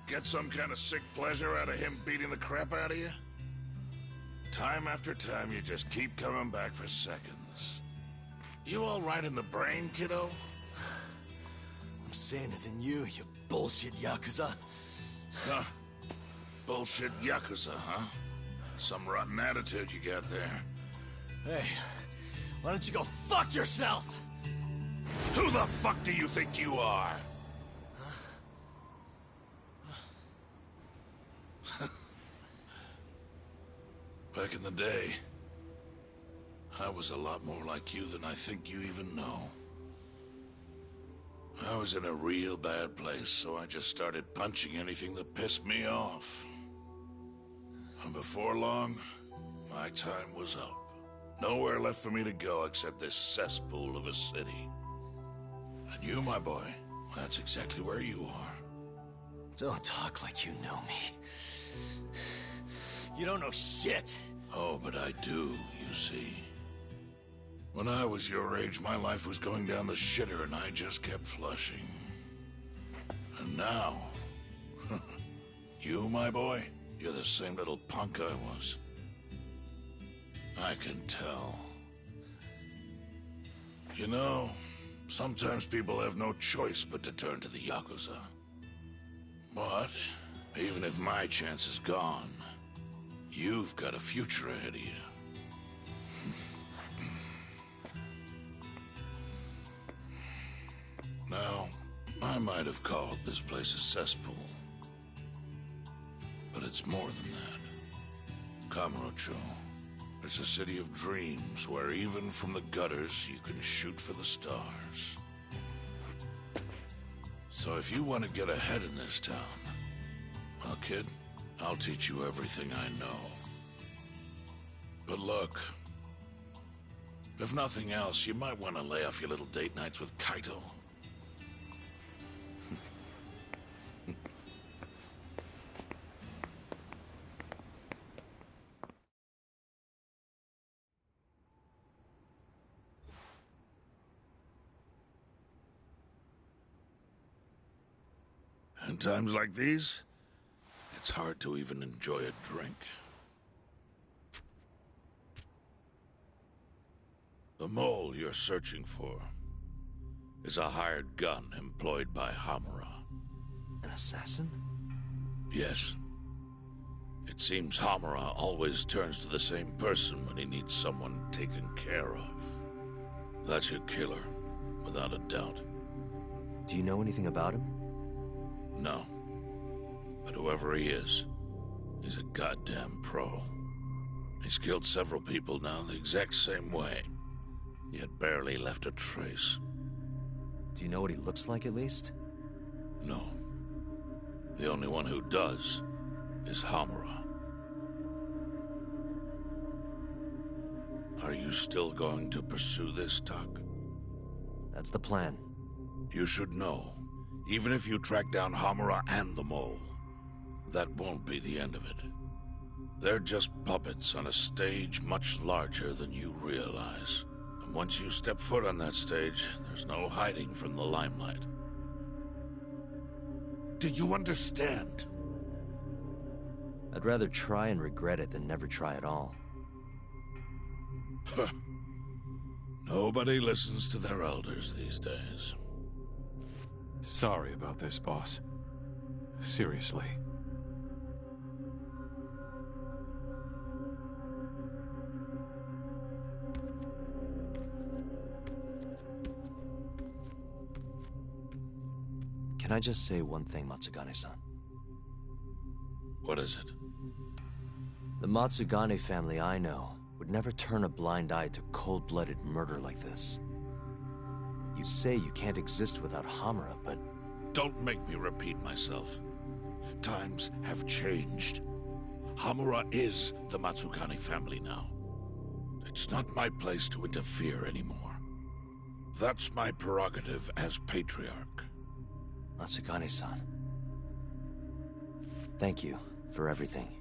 get some kind of sick pleasure out of him beating the crap out of you? Time after time, you just keep coming back for seconds. You all right in the brain, kiddo? I'm saner than you bullshit Yakuza. Huh. Bullshit Yakuza, huh? Some rotten attitude you got there. Hey, why don't you go fuck yourself? Who the fuck do you think you are? Back in the day, I was a lot more like you than I think you even know. I was in a real bad place, so I just started punching anything that pissed me off. And before long, my time was up. Nowhere left for me to go except this cesspool of a city. And you, my boy, that's exactly where you are. Don't talk like you know me. You don't know shit. Oh, but I do, you see. When I was your age, my life was going down the shitter and I just kept flushing. And now, you, my boy, you're the same little punk I was. I can tell. You know, sometimes people have no choice but to turn to the Yakuza. But, even if my chance is gone, you've got a future ahead of you. Now, I might have called this place a cesspool. But it's more than that. Kamurocho, It's a city of dreams where even from the gutters you can shoot for the stars. So if you want to get ahead in this town, well, kid, I'll teach you everything I know. But look, if nothing else, you might want to lay off your little date nights with Kaito. In times like these, it's hard to even enjoy a drink. The mole you're searching for is a hired gun employed by Hamura. An assassin? Yes. It seems Hamura always turns to the same person when he needs someone taken care of. That's your killer, without a doubt. Do you know anything about him? No. But whoever he is, he's a goddamn pro. He's killed several people now the exact same way, yet barely left a trace. Do you know what he looks like, at least? No. The only one who does is Hamura. Are you still going to pursue this, Tak? That's the plan. You should know, even if you track down Hamura and the mole, that won't be the end of it. They're just puppets on a stage much larger than you realize. And once you step foot on that stage, there's no hiding from the limelight. Do you understand? I'd rather try and regret it than never try at all. Nobody listens to their elders these days. Sorry about this, boss. Seriously. Can I just say one thing, Matsugane-san? What is it? The Matsugane family I know would never turn a blind eye to cold-blooded murder like this. You say you can't exist without Hamura, but... Don't make me repeat myself. Times have changed. Hamura is the Matsugane family now. It's not my place to interfere anymore. That's my prerogative as patriarch. Matsugane-san. Thank you for everything.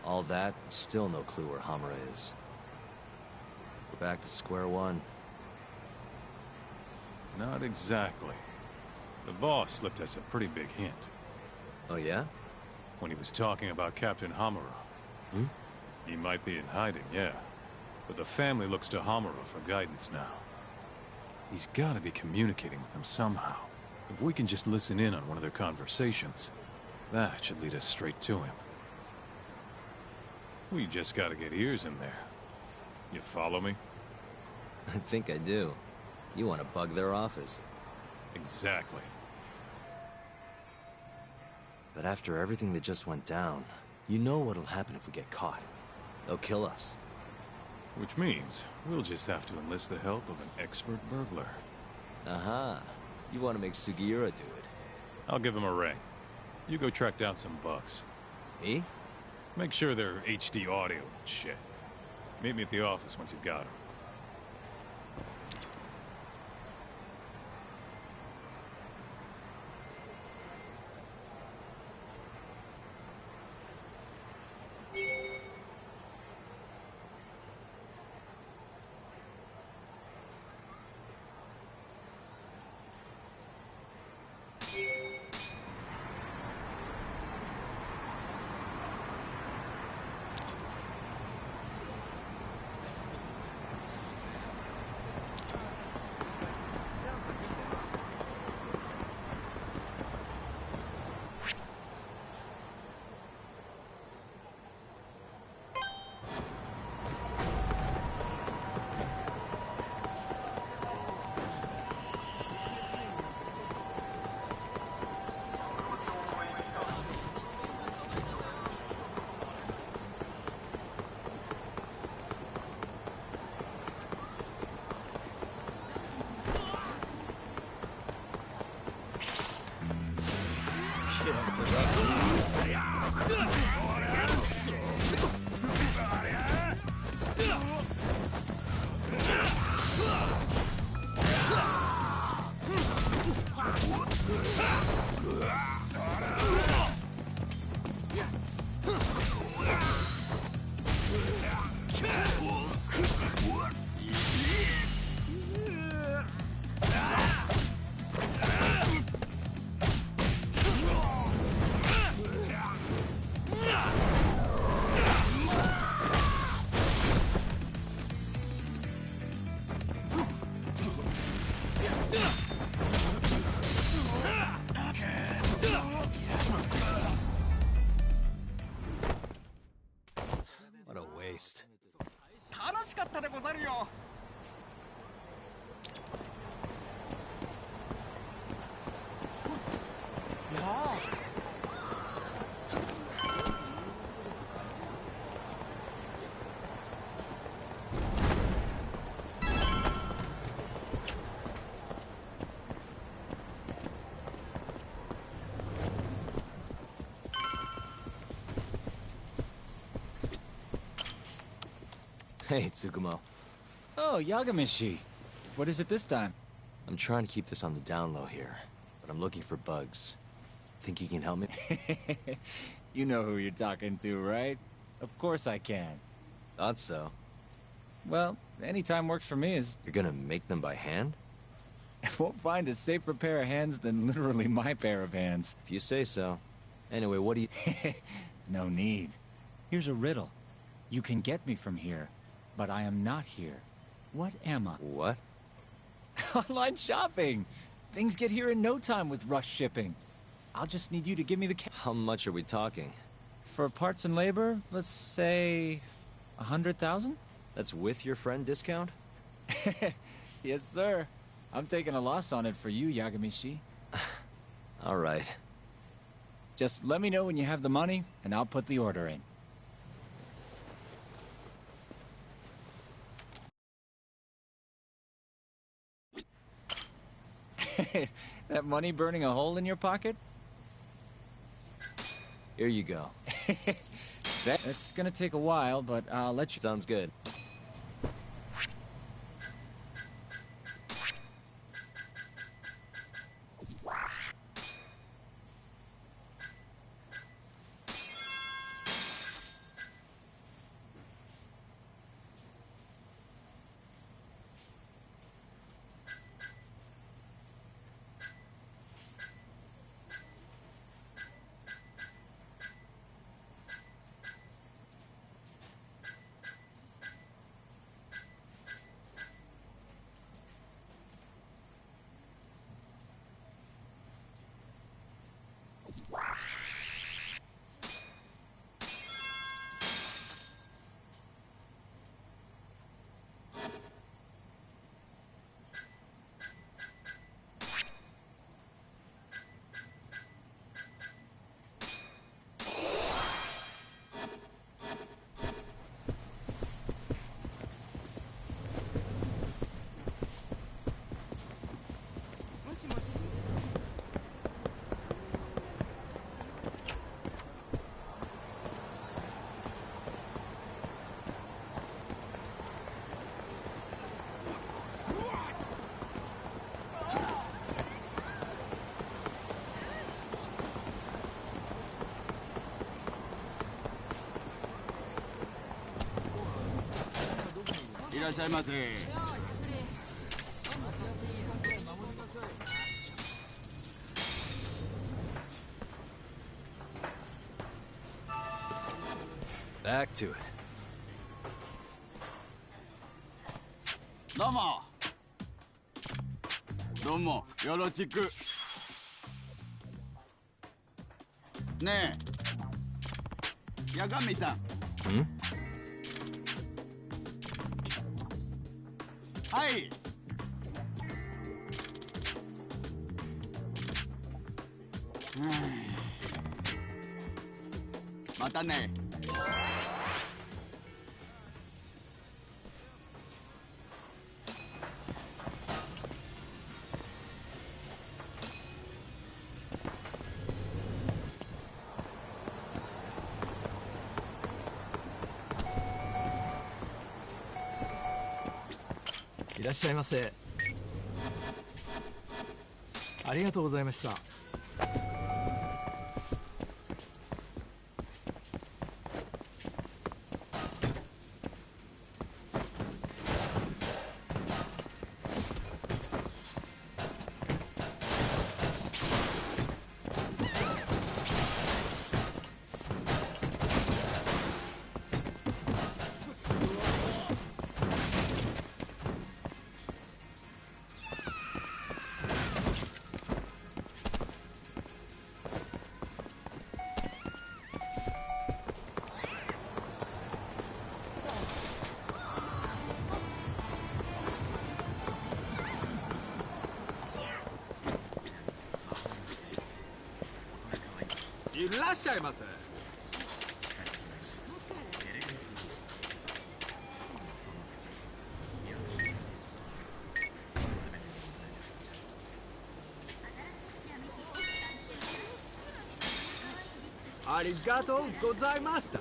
All that, still no clue where Hamura is. We're back to square one. Not exactly. The boss slipped us a pretty big hint. Oh yeah? When he was talking about Captain Hamura. Hmm? He might be in hiding, yeah. But the family looks to Hamura for guidance now. He's gotta be communicating with them somehow. If we can just listen in on one of their conversations, that should lead us straight to him. We just gotta get ears in there. You follow me? I think I do. You want to bug their office. Exactly. But after everything that just went down, you know what'll happen if we get caught. They'll kill us. Which means we'll just have to enlist the help of an expert burglar. Aha. You want to make Sugiura do it. I'll give him a ring. You go track down some bugs. Me? Make sure they're HD audio and shit. Meet me at the office once you've got them. What a waste. 楽しかったでござるよ。いやあ。Hey, Tsukumo. Oh, Yagamishi. What is it this time? I'm trying to keep this on the down low here, but I'm looking for bugs. Think you can help me? You know who you're talking to, right? Of course I can. Thought so. Well, anytime works for me as... You're gonna make them by hand? I won't find a safer pair of hands than literally my pair of hands. If you say so. Anyway, what do you... No need. Here's a riddle. You can get me from here, but I am not here. What am I? What? Online shopping! Things get here in no time with rush shipping. I'll just need you to give me the How much are we talking? For parts and labor, let's say... 100,000? That's with your friend discount? Yes, sir. I'm taking a loss on it for you, Yagamishi. All right. Just let me know when you have the money, and I'll put the order in. That money burning a hole in your pocket? Here you go. It's gonna take a while, but I'll let you... Sounds good. Back to it. どうも。どうも、よろしく。ねえ、八神さん。はい。またね。いらっしゃいませ。ありがとうございました。いらっしゃいませ。ありがとうございました。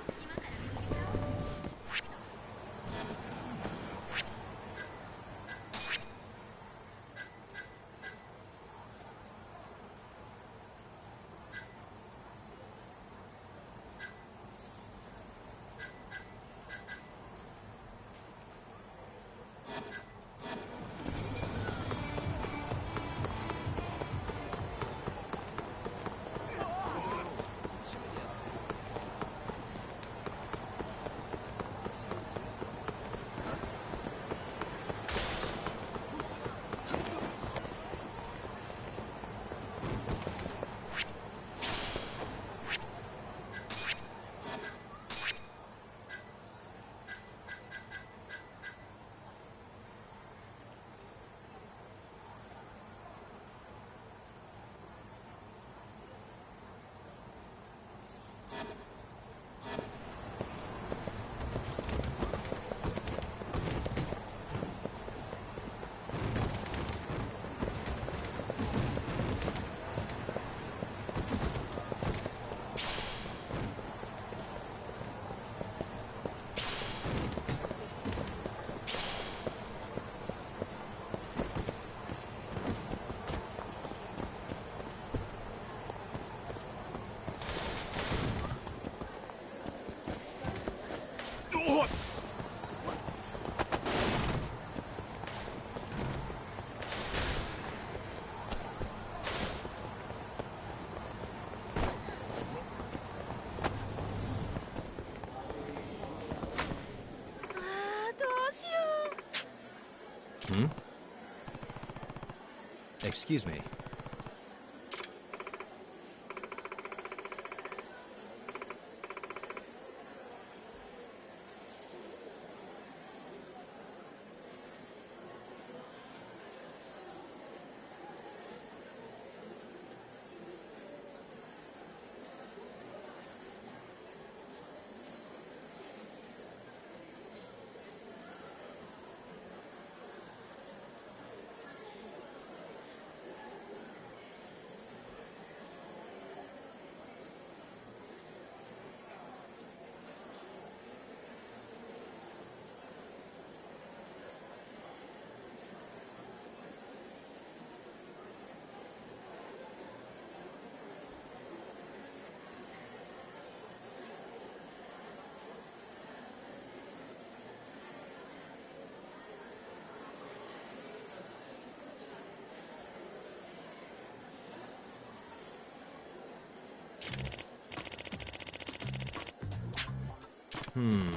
Hmm? Excuse me. Hmm.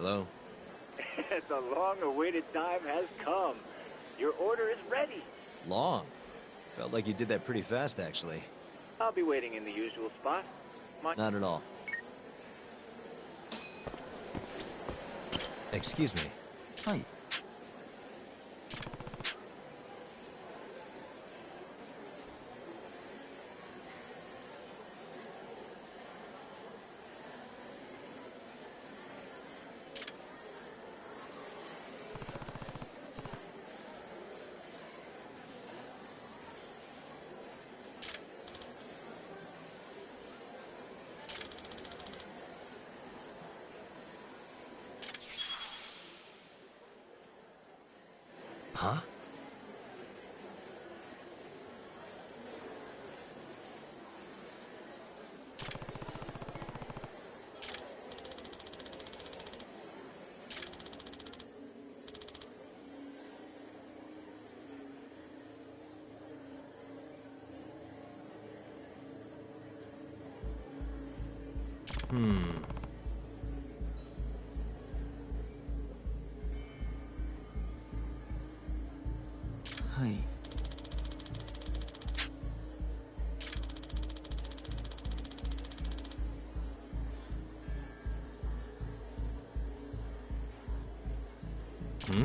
Hello? The long-awaited time has come. Your order is ready. Long? Felt like you did that pretty fast, actually. I'll be waiting in the usual spot. Not at all. Excuse me. Hi. Huh? Hi. Hmm?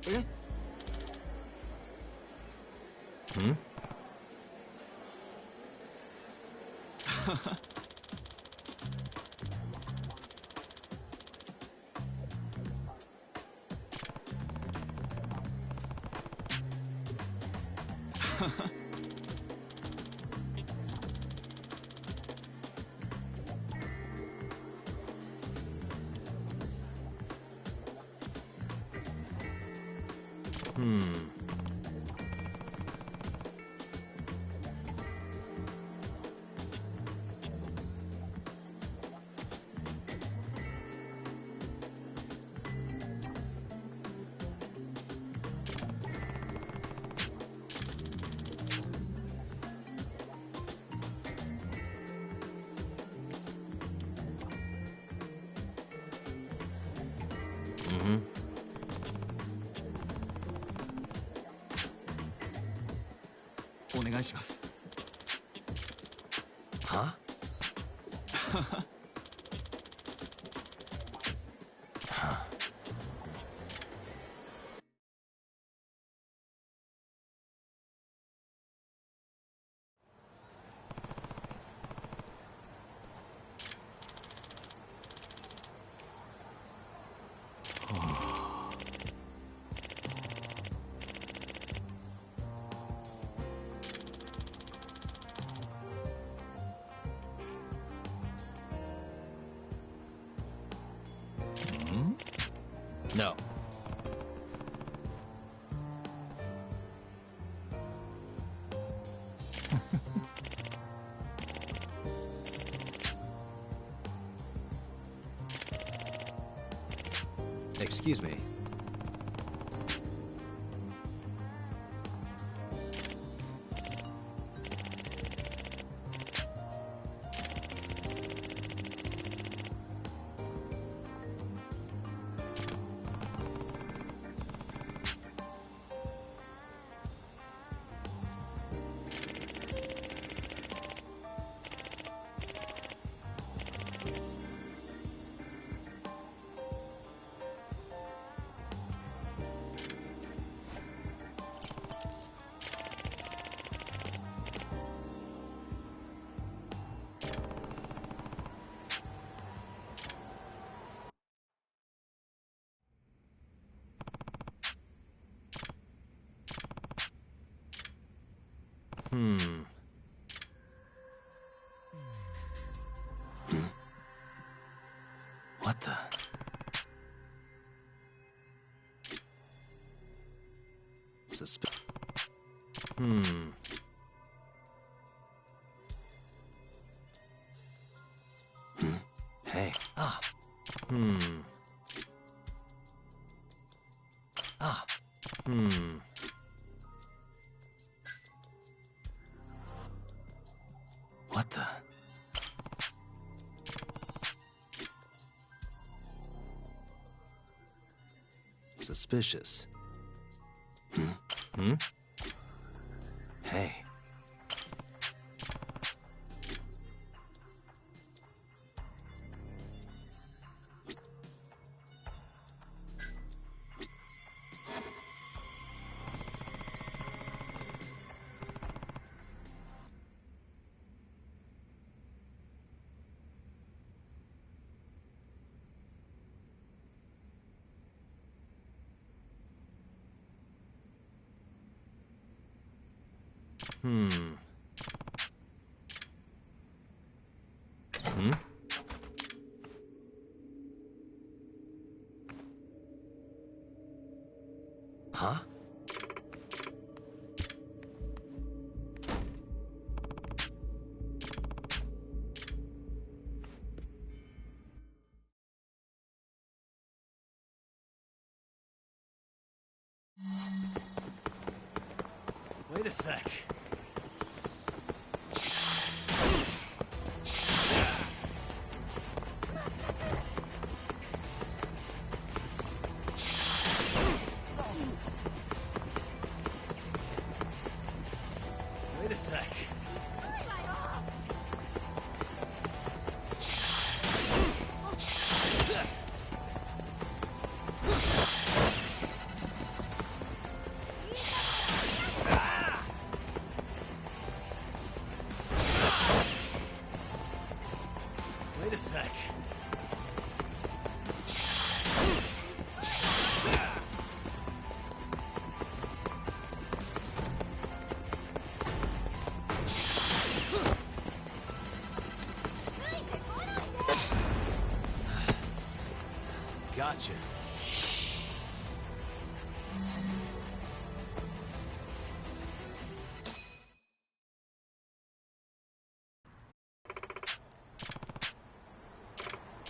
Eh? Hmm? Mm-hmm. Huh? No. Excuse me. What the? Hey. Ah. Ah. What the? Suspicious. Hey. Huh? Wait a sec. Wait a sec. Wait a sec. Gotcha.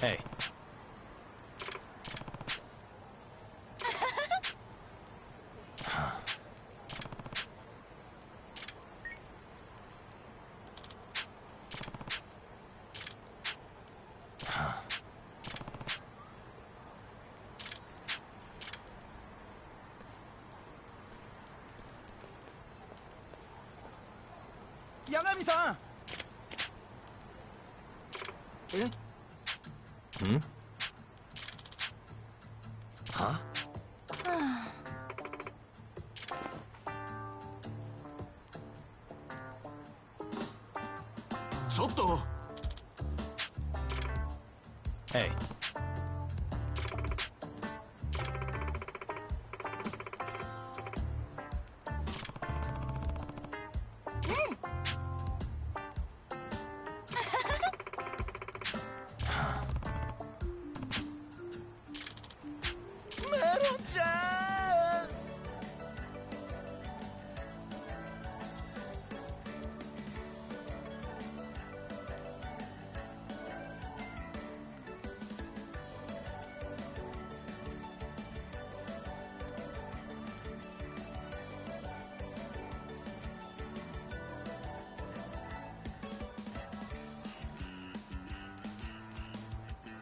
Hey. Yagami-san! Eh? Huh? ちょっと Hey.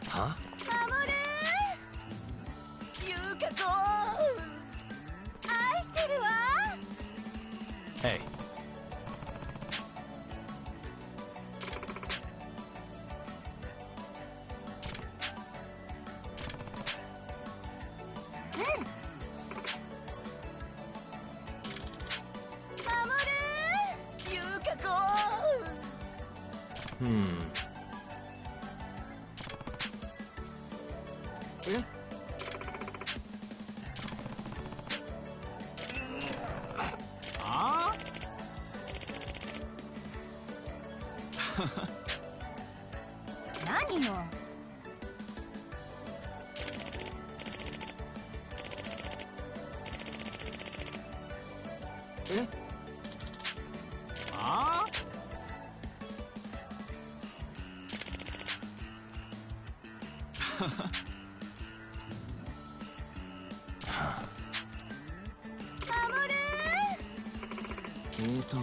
Huh? 優香子愛してるわ Hey. Eh? 何よ。え？ああ？守るえーと